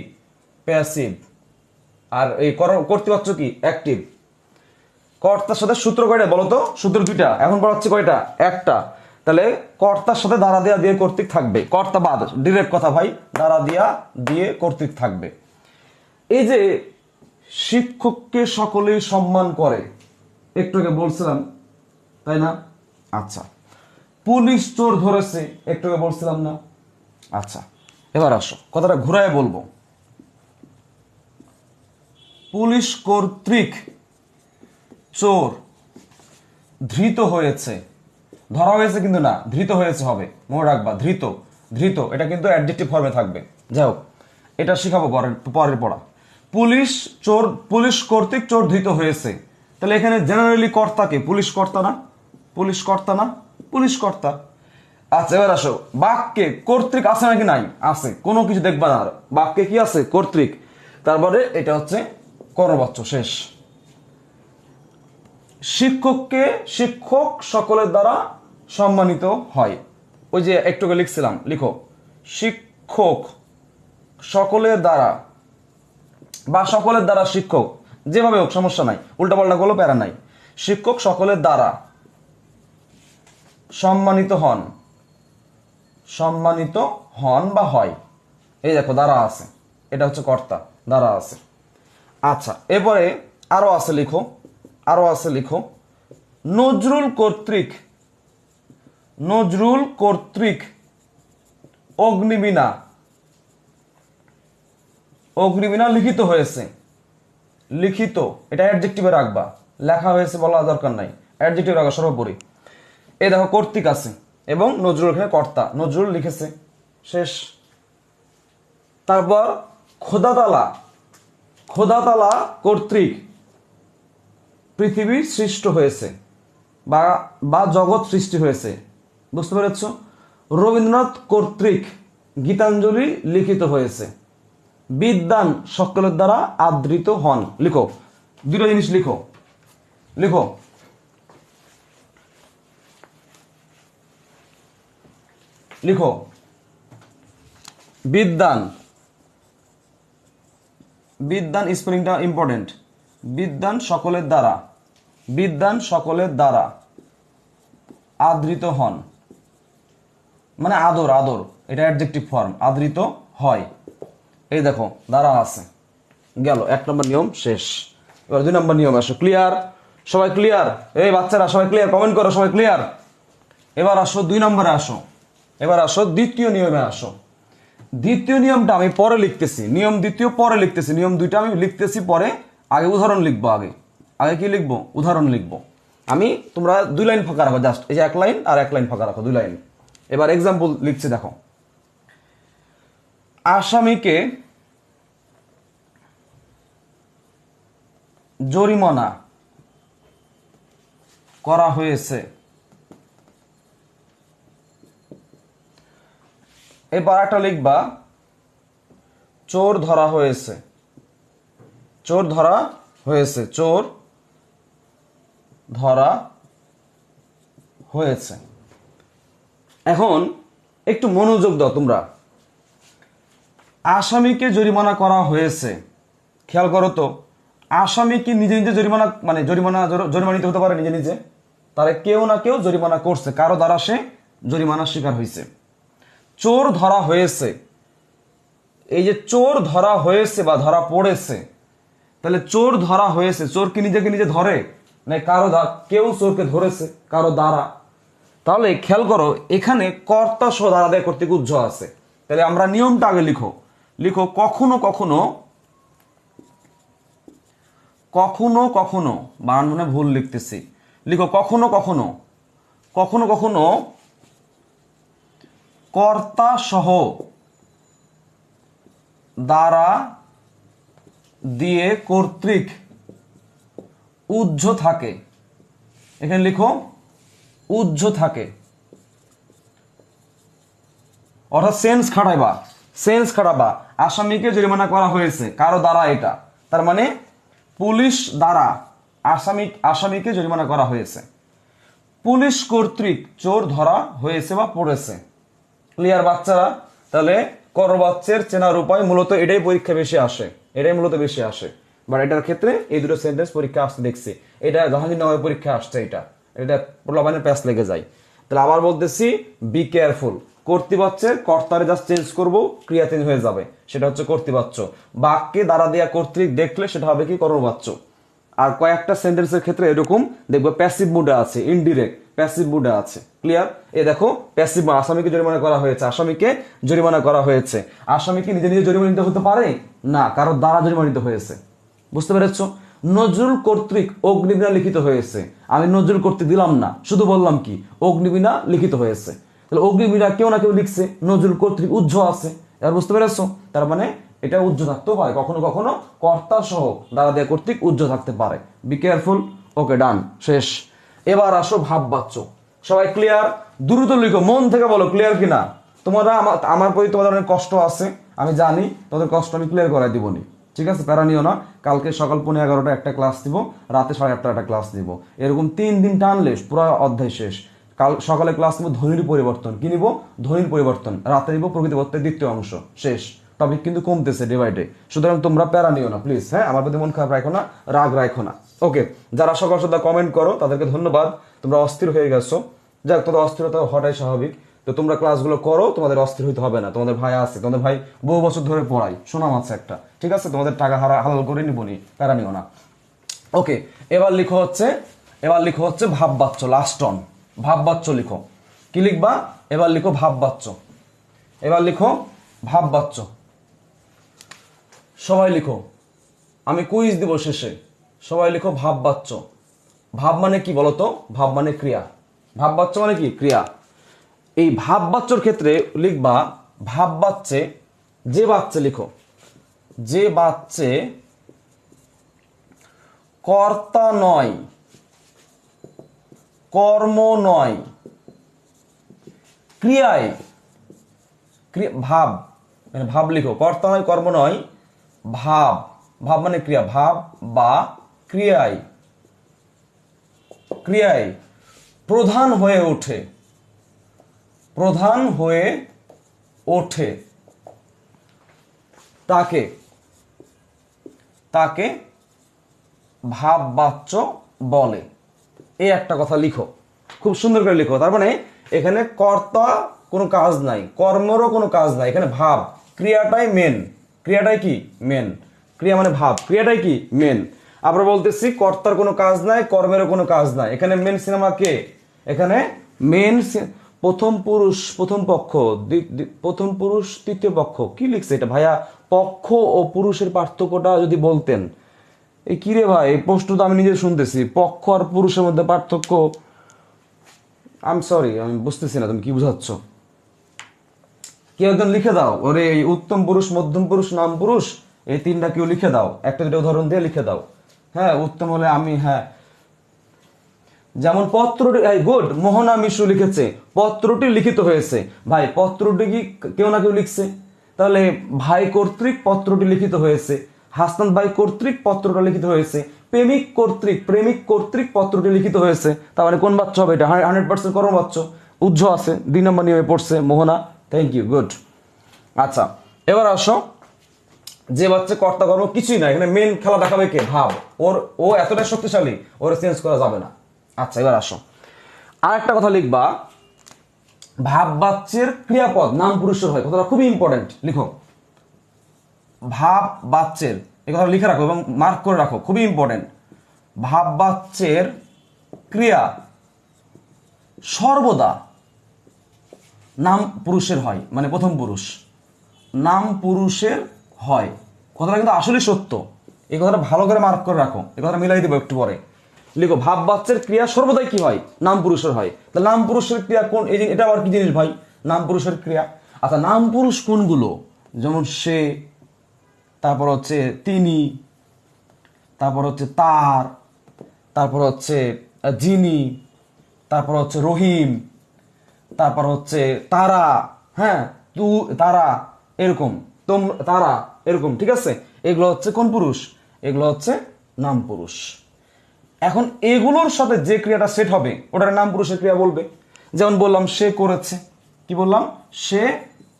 প্যাসিভ। আর এই কর্তৃবাচ্য কি? অ্যাক্টিভ। কর্তার সাথে সূত্র কয়টা বলো তো? সূত্র দুইটা। এখন পড়াচ্ছি কয়টা? একটা। তাহলে কর্তার সাথে দ্বারা দিয়া দিয়ে কর্তৃক থাকবে। কর্তা বাদ, ডিরেক্ট কথা ভাই, দ্বারা দিয়া দিয়ে কর্তৃক থাকবে। এই যে শিক্ষককে সকলেই সম্মান করে, একটু আগে বলছিলাম তাই না? আচ্ছা, পুলিশ চোর ধরেছে, একটু আগে বলছিলাম না? আচ্ছা, এবার আসো কথাটা ঘুরায় বলবো। পুলিশ কর্তৃক চোর ধৃত হয়েছে, ধরা হয়েছে কিন্তু না, ধৃত হয়েছে হবে। মনে রাখবা ধৃত, ধৃত এটা কিন্তু অ্যাডজেক্টিভ ফর্মে থাকবে। যাই হোক, এটা শিখাবো পরের পড়া। পুলিশ চোর, পুলিশ কর্তৃক চোর ধৃত হয়েছে। তাহলে এখানে জেনারেলি কর্তাকে, পুলিশ কর্তা না? পুলিশ কর্তা না? পুলিশ কর্তা। আচ্ছা, এবার আসো বাক্যে কর্তৃক আছে নাকি? নাই, আছে। কোনো কিছু দেখবা না, বাক্যে কি আছে? কর্তৃক। তারপরে এটা হচ্ছে কর্মবাচ্য। শেষ। শিক্ষককে, শিক্ষক সকলের দ্বারা সম্মানিত হয়। ওই যে একটু আগে লিখছিলাম, লিখো শিক্ষক সকলের দ্বারা বা সকলের দ্বারা, শিক্ষক যেভাবে হোক সমস্যা নাই, উল্টাপাল্টা করলেও প্যারা নাই। শিক্ষক সকলের দ্বারা সম্মানিত হন, সম্মানিত হন বা হয়। এই দেখো দ্বারা আছে, এটা হচ্ছে কর্তা, দ্বারা আছে। আচ্ছা, এরপরে আরো আছে, লিখো আরো আছে, লিখো নজরুল কর্তৃক, নজরুল কর্তৃক অগ্নিবীণা, অগ্নিবীণা লিখিত হয়েছে। লিখিত এটা অ্যাডজেক্টিভে রাখবা, লেখা হয়েছে বলা দরকার নাই, অ্যাডজেক্টিভ রাখা সর্বোপরি। এই দেখো কর্তৃক আছে এবং নজরুল এখানে কর্তা, নজরুল লিখেছে। শেষ। তারপর খোদাতালা, খোদাতালা কর্তৃক পৃথিবী সৃষ্ট হয়েছে বা জগৎ সৃষ্টি হয়েছে। বুঝতে পেরেছ? রবীন্দ্রনাথ কর্তৃক গীতাঞ্জলি লিখিত হয়েছে। বিদ্বান সকলের দ্বারা আদৃত হন। লিখো দুটো জিনিস লিখো, লিখো। লিখো বিদ্যান, বিদ্যান স্পেলিংটা ইম্পর্টেন্ট। বিদ্যান সকলের দ্বারা, বিদ্যান সকলের দ্বারা আদৃত হন, মানে আদর, আদর এটা অ্যাডজেক্টিভ ফর্ম, আদৃত হয়। এই দেখো দ্বারা আছে, গেল 1 নম্বর নিয়ম শেষ। এবার 2 নম্বর নিয়ম আসো। ক্লিয়ার? সবাই ক্লিয়ার? এই বাচ্চারা সবাই ক্লিয়ার? কমেন্ট করো সবাই ক্লিয়ার। এবার আসো 2 নম্বরে আসো। এবার আসো দ্বিতীয় নিয়মে আসো। দ্বিতীয় নিয়মটা আমি পরে লিখতেছি, নিয়ম দ্বিতীয় পরে লিখতেছি, নিয়ম 2টা আমি লিখতেছি পরে। আগে উদাহরণ লিখবো, আগে আগে কি লিখবো? উদাহরণ লিখবো আমি। তোমরা 2 লাইন ফাঁকা রাখো, জাস্ট এই যে 1 লাইন আর 1 লাইন ফাঁকা রাখো, 2 লাইন। এবার এক্সাম্পল লিখছি, দেখো। আসামিকে জরিমানা করা হয়েছে। এবার একটা লিখবা চোর ধরা হয়েছে, চোর ধরা হয়েছে, চোর ধরা হয়েছে। এখন একটু মনোযোগ দাও তোমরা। আসামিকে জরিমানা করা হয়েছে, খেয়াল করো তো, আসামি কি নিজে নিজে জরিমানা, মানে জরিমানিত হতে পারে নিজে নিজে? তারে কেউ না কেউ জরিমানা করছে, কারো দ্বারা সে জরিমানার শিকার হয়েছে। চোর ধরা হয়েছে, এই যে চোর ধরা হয়েছে বা ধরা পড়েছে, তাহলে চোর ধরা হয়েছে, চোর কি নিজেকে নিজে ধরে? না কারো কেউ চোরকে ধরেছে কারো দ্বারা। তাহলে খেয়াল করো এখানে কর্তা সহ দ্বারা দেয় কর্তৃক উজ্জ আছে। তাহলে আমরা নিয়মটা আগে লিখো, লিখো কখনো কখনো, কখনো কখনো, বানান মনে ভুল লিখতেছি, লিখো কখনো কখনো, কখনো কখনো কর্তা সহ দ্বারা দিয়ে কর্তৃক উজ্জ থাকে। এখানে লিখো উজ্জ থাকে, অর্থাৎ সেন্স খাটাইবা, সেন্স খাটাবা। আসামিকে জরিমানা করা হয়েছে কারো দ্বারা, এটা তার মানে পুলিশ দ্বারা আসামিকে জরিমানা করা হয়েছে। পুলিশ কর্তৃক চোর ধরা হয়েছে বা পড়েছে। ক্লিয়ার বাচ্চারা? তাহলে করবাচ্চের চেনার উপায় মূলত এটাই পরীক্ষা বেশি আসে, এটাই মূলত বেশি আসে। বাট এটার ক্ষেত্রে এই দুটো সেন্টেন্স পরীক্ষা আসতে দেখছি, এটা জাহাঙ্গীরনগরের পরীক্ষা আসছে, এটা প্রলাপনের প্যাস লেগে যায়। তাহলে আবার বলতেছি, বি কেয়ারফুল। কর্তৃপক্ষের কর্তারে জাস্ট চেঞ্জ করবো, ক্রিয়া চেঞ্জ হয়ে যাবে, সেটা হচ্ছে কর্তৃপক্ষ। বাক্যে দ্বারা দেয়া কর্তৃক দেখলে সেটা হবে কি? কর্মবাচ্য। আর কয়েকটা সেন্টেন্সের ক্ষেত্রে এরকম দেখবো প্যাসিভ মুডে আছে, ইনডিরেক্ট প্যাসিভ মুডে আছে। ক্লিয়ার? এ দেখো প্যাসিভ, আসামিকে জরিমানা করা হয়েছে, আসামিকে জরিমানা করা হয়েছে। আসামি কি নিজে নিজে জরিমানিত হতে পারে না, কারো দ্বারা জরিমানিত হয়েছে। বুঝতে পেরেছ? নজরুল কর্তৃক অগ্নিবীণা লিখিত হয়েছে, আমি নজরুল কর্তৃক দিলাম না, শুধু বললাম কি অগ্নিবীণা লিখিত হয়েছে। তাহলে অগ্নিবীণা কেউ না কেউ লিখছে, নজরুল কর্তৃক উজ্জ আছে। এবার বুঝতে পেরেছ? তার মানে এটা উজ্জ থাকতেও পারে, কখনো কখনো কর্তা সহ দ্বারা দেয়া কর্তৃক উজ্জ থাকতে পারে। Be careful. ওকে, ডান, শেষ। এবার আসো ভাববাচ্য। সবাই ক্লিয়ার? দ্রুত লিখো, মন থেকে বলো ক্লিয়ার কিনা। তোমরা আমার প্রতি তোমাদের অনেক কষ্ট আছে, আমি জানি, তোমাদের কষ্ট আমি ক্লিয়ার করাই দিবনি। ঠিক আছে, প্যারা নিও না। কালকে সকাল 11:30 একটা ক্লাস দিব, রাতে 8:30 একটা ক্লাস দিব, এরকম 3 দিন টানলে পুরো অধ্যায় শেষ। কাল সকালে ক্লাস নিব ধ্বনির পরিবর্তন, কি নিব? ধ্বনির পরিবর্তন। রাতে নিব প্রকৃতিবত্তের 2য় অংশ, শেষ। টপিক কিন্তু কমতেছে ডে বাই ডে, সুতরাং তোমরা প্যারা নিও না প্লিজ। হ্যাঁ, আমার প্রতি মন খারাপ রাখো না, রাগ রাখো না। ওকে, যারা সকাল সন্ধ্যা কমেন্ট করো তাদেরকে ধন্যবাদ। তোমরা অস্থির হয়ে গেছো, যাক, তোমাদের অস্থিরতা হওয়াটাই স্বাভাবিক। তো তোমরা ক্লাসগুলো করো, তোমাদের অস্থির হইতে হবে না। তোমাদের ভাই আছে, তোমাদের ভাই বহু বছর ধরে পড়াই, সুনাম আছে একটা। ঠিক আছে, তোমাদের টাকা হালাল করে নিবনি, প্যারা নিও না। ওকে, এবার লিখো হচ্ছে ভাববাচ্য, লাস্ট অন। ভাববাচ্য লিখো, কি লিখবা? এবার লিখো ভাববাচ্য, এবার লিখো ভাববাচ্য। সবাই লিখো, আমি কুইজ দিব শেষে। সবাই লিখো ভাববাচ্য। ভাব মানে কি বলতো? ভাব মানে ক্রিয়া, ভাববাচ্য মানে কি? ক্রিয়া। এই ভাববাচ্যর ক্ষেত্রে লিখবা ভাববাচ্যে যে বাচ্চে, লিখো যে বাচ্চে কর্তা নয়, কর্ম নয়, ক্রিয়ায়, ভাব, ভাব লিখো, কর্তা নয় কর্ম নয়, ভাব, ভাব মানে ক্রিয়া, ভাব বা ক্রিয়ায় ক্রিয়ায় প্রধান হয়ে ওঠে, প্রধান হয়ে ওঠে তাকে তাকে ভাববাচ্য বলে। এই একটা কথা লিখো, খুব সুন্দর করে লিখো। তার মানে এখানে কর্তা কোনো কাজ নাই, কর্মরও কোনো কাজ নাই, এখানে ভাব ক্রিয়াটাই মেন। ক্রিয়াটাই কি মেন, ক্রিয়া মানে ভাব, ক্রিয়াটাই কি মেন। আবার বলতেছি কর্তার কোনো কাজ নাই, কর্মেরও কোনো কাজ নাই। এখানে মেন সিনেমা কে, এখানে মেন প্রথম পুরুষ প্রথম পক্ষ, প্রথম পুরুষ তৃতীয় পক্ষ। কি লিখছে এটা ভাইয়া? পক্ষ ও পুরুষের পার্থক্যটা যদি বলতেন। এই কিরে ভাই, এই প্রশ্ন তো আমি নিজে শুনতেছি, পক্ষ আর পুরুষের মধ্যে পার্থক্য। আই সরি, আমি বুঝতেছি না তুমি কি বুঝাচ্ছ। কেউ একজন লিখে দাও, ওরে এই উত্তম পুরুষ, মধ্যম পুরুষ, নাম পুরুষ, এই তিনটা কেউ লিখে দাও, একটা দুটো উদাহরণ দিয়ে লিখে দাও। হ্যাঁ, উত্তম হলে আমি, হ্যাঁ যেমন পত্রটি, গুড, মোহনা মিশু লিখেছে পত্রটি লিখিত হয়েছে। ভাই পত্রটি কি কেউ না কেউ লিখছে? তাহলে ভাই কর্তৃক পত্রটি লিখিত হয়েছে, হাসান ভাই কর্তৃক পত্রটা লিখিত হয়েছে, প্রেমিক কর্তৃক পত্রটি লিখিত হয়েছে। তার মানে কোন বাচ্চা হবে এটা? 100% কর্মবাচ্য। উজ্জ্ব আছে, 2 নম্বর নিয়মে পড়ছে মোহনা। Thank you, good. আচ্ছা, এবার আসো, যে বাচ্চা কর্তা কর্ম কিছুই না, এখানে মেন খেলা দেখাবে কে? ভাব। ও এতটা শক্তিশালী, ওরা চেঞ্জ করা যাবে না। আচ্ছা, এবার আসো, আর একটা কথা লিখবা, ভাব বাচ্চের ক্রিয়াপদ নাম পুরুষের হয়। কথাটা খুবই ইম্পর্টেন্ট, লিখো। ভাব বাচ্চের, এই কথা লিখে রাখো এবং মার্ক করে রাখো, খুবই ইম্পর্টেন্ট। ভাব বাচ্চের ক্রিয়া সর্বদা নাম পুরুষের হয়, মানে প্রথম পুরুষ নাম পুরুষের হয়। কথাটা কিন্তু আসলে সত্য, এই কথাটা ভালো করে মার্ক করে রাখো, এই কথাটা মিলাই দেবো একটু পরে। লিখো, ভাব বাচ্চার ক্রিয়া সর্বদাই কি হয়? নাম পুরুষের হয়। তাহলে নাম পুরুষের ক্রিয়া কোন? এই এটা আবার কি জিনিস ভাই? নাম পুরুষের ক্রিয়া। আচ্ছা, নাম পুরুষ কোনগুলো? যেমন সে, তারপর হচ্ছে তিনি, তারপর হচ্ছে তার, তারপর হচ্ছে যিনি, তারপর হচ্ছে রহিম, তারপর হচ্ছে তারা, হ্যাঁ তারা, এরকম তারা, এরকম, ঠিক আছে? এগুলো হচ্ছে কোন পুরুষ? এগুলো হচ্ছে নাম পুরুষ। এখন এগুলোর সাথে যে ক্রিয়াটা সেট হবে ওটার নাম পুরুষের ক্রিয়া বলবে। যেমন বললাম সে করেছে, কি বললাম? সে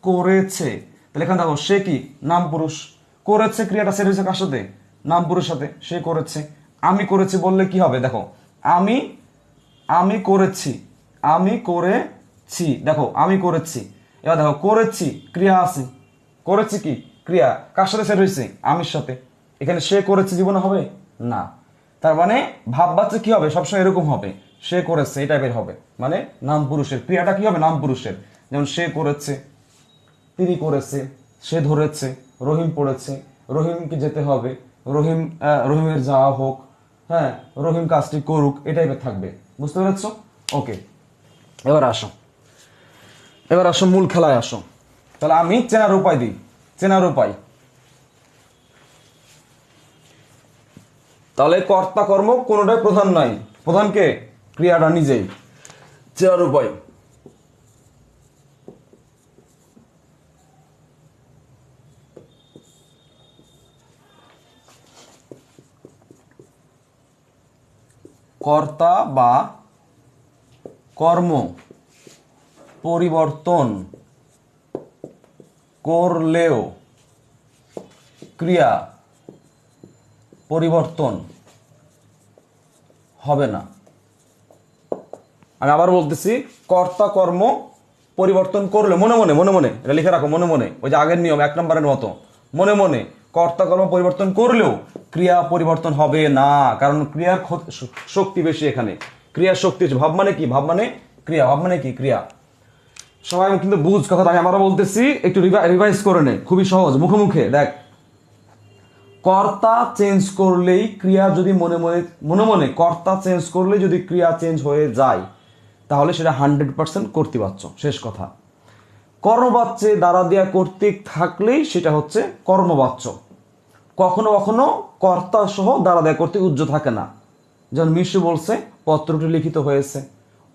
করেছে। তাহলে এখানে দেখো, সে কি নাম পুরুষ, করেছে ক্রিয়াটা সেট হয়েছে কার সাথে? নাম পুরুষের সাথে, সে করেছে। আমি করেছি বললে কি হবে? দেখো, আমি করেছি, আমি করেছি, দেখো আমি করেছি। এবার দেখো, করেছি ক্রিয়া আছে, করেছি কি ক্রিয়া, কার সাথে সেট হয়েছে? আমির সাথে। এখানে সে করেছে জীবনে হবে না। তার মানে ভাব বাচ্চা কি হবে? সবসময় এরকম হবে, সে করেছে এই টাইপের হবে, মানে নাম পুরুষের ক্রিয়াটা কি হবে? নাম পুরুষের। যেমন সে করেছে, তিনি করেছে, সে ধরেছে, রহিম পড়েছে, রহিমকে যেতে হবে, রহিমের যাওয়া হোক, হ্যাঁ রহিম কাজটি করুক, এই টাইপের থাকবে। বুঝতে পেরেছ? ওকে, এবার আসো মূল খেলায় আসো। তাহলে আমি চেনার উপায় দিই, চেনার উপায়। তাহলে কর্তা কর্ম কোনোটাই প্রধান নাই, প্রধানকে ক্রিয়াটা নিজেই। চেনার উপায়, কর্তা বা কর্ম পরিবর্তন করলেও ক্রিয়া পরিবর্তন হবে না। আমি আবার বলতেছি, কর্তা কর্ম পরিবর্তন করলে, মনে মনে এটা লিখে রাখো, মনে মনে, ওই যে আগের নিয়ম 1 নম্বরের মতো, মনে মনে কর্তা কর্ম পরিবর্তন করলেও ক্রিয়া পরিবর্তন হবে না। কারণ ক্রিয়ার শক্তি বেশি এখানে, ক্রিয়ার শক্তি। ভাব মানে কি? ভাব মানে ক্রিয়া, ভাব মানে কি? ক্রিয়া। সবাই কিন্তু বুঝ কথাটা, আমি আবারও বলতেছি, একটু রিভাইজ করে নে, খুবই সহজ, মুখে দেখ। কর্তা চেঞ্জ করলেই ক্রিয়া, যদি মনে মনে কর্তা চেঞ্জ করলে যদি ক্রিয়া চেঞ্জ হয়ে যায়, তাহলে সেটা 100% কর্তৃবাচ্য, শেষ কথা। কর্মবাচ্যে দ্বারা দেয়া কর্তৃক থাকলেই সেটা হচ্ছে কর্মবাচ্য। কখনো কখনো কর্তা সহ দ্বারা দেয়া কর্তৃক উজ্জ্ব থাকে না। যেমন মিশু বলছে পত্রটি লিখিত হয়েছে,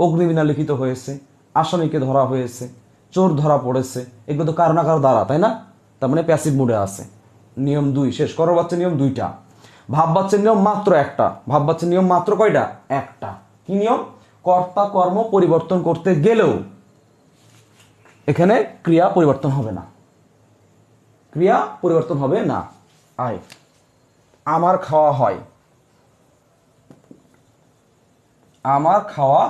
অগ্নিবীণা লিখিত হয়েছে, আসামিকে ধরা হয়েছে, চোর ধরা পড়েছে, এগুলো তো কারো না কারো দ্বারা, তাই না? তার মানে প্যাসিভ মুডে আছে। নিয়ম 2 শেষ, কর্মবাচ্য নিয়ম 2টা। ভাববাচ্যের নিয়ম মাত্র একটা, ভাববাচ্যের নিয়ম মাত্র কয়টা? একটা। কি নিয়ম? কর্তা কর্ম পরিবর্তন করতে গেলেও এখানে ক্রিয়া পরিবর্তন হবে না, ক্রিয়া পরিবর্তন হবে না। আয়, আমার খাওয়া হয়, আমার খাওয়া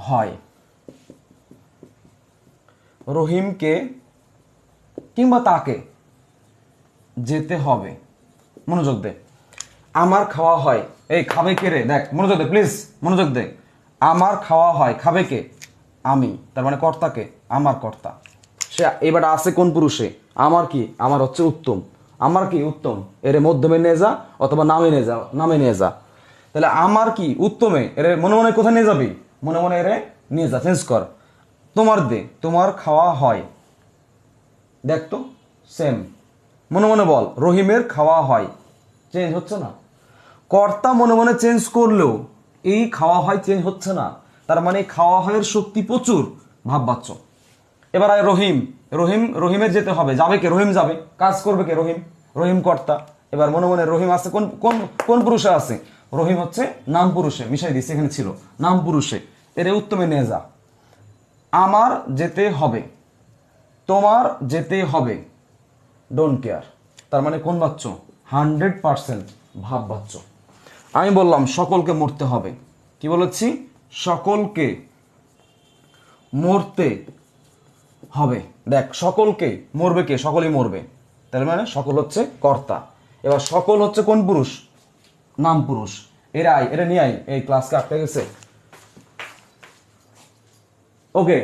হয়। রহিমকে কিংবা তাকে যেতে হবে। মনোযোগ দে, আমার খাওয়া হয়, এই খাবে কে রে? দেখ মনোযোগ দে প্লিজ, মনোযোগ দে। আমার খাওয়া হয়, খাবে কে? আমি, তার মানে কর্তাকে, আমার কর্তা। সে এবার আছে কোন পুরুষে? আমার কি? আমার হচ্ছে উত্তম। আমার কি? উত্তম। এর মধ্যমে নিয়ে যা অথবা নামে নিয়ে যা, নামে নিয়ে যা। তাহলে আমার কি? উত্তমে। এর মনে মনে কোথায় নিয়ে যাবি? মনে মনে এরে নিয়ে যা, চেঞ্জ কর। তোমার দে, তোমার খাওয়া হয়। দেখ তো সেম। মনে মনে বল, রহিমের খাওয়া হয়। চেঞ্জ হচ্ছে না? কর্তা মনে মনে চেঞ্জ করলেও এই খাওয়া হয় চেঞ্জ হচ্ছে না। তার মানে খাওয়া হয়ের শক্তি প্রচুর, ভাববাচ্য। এবার আয় রহিম, রহিমের যেতে হবে। যাবে কে? রহিম যাবে। কাজ করবে কে? রহিম। রহিম কর্তা। এবার মনে মনে রহিম আছে কোন কোন কোন পুরুষে আছে? রহিম হচ্ছে নাম পুরুষে, মিশাই দিচ্ছে, এখানে ছিল নাম পুরুষে। এর উত্তমে নিয়ে যা। আমার যেতে হবে, তোমার যেতে হবে, ডোন্ট কেয়ার। তার মানে কোন বাচ্চ? 100% ভাব বাচ্চ। আমি বললাম সকলকে মরতে হবে। কি বলেছি? সকলকে মরতে হবে। দেখ সকলকে মরবে কে? সকলেই মরবে। তার মানে সকল হচ্ছে কর্তা। এবার সকল হচ্ছে কোন পুরুষ? নাম পুরুষ। এরা আয়, এটা নিয়ে আয়, এই ক্লাসকে আটকে গেছে। ওকে,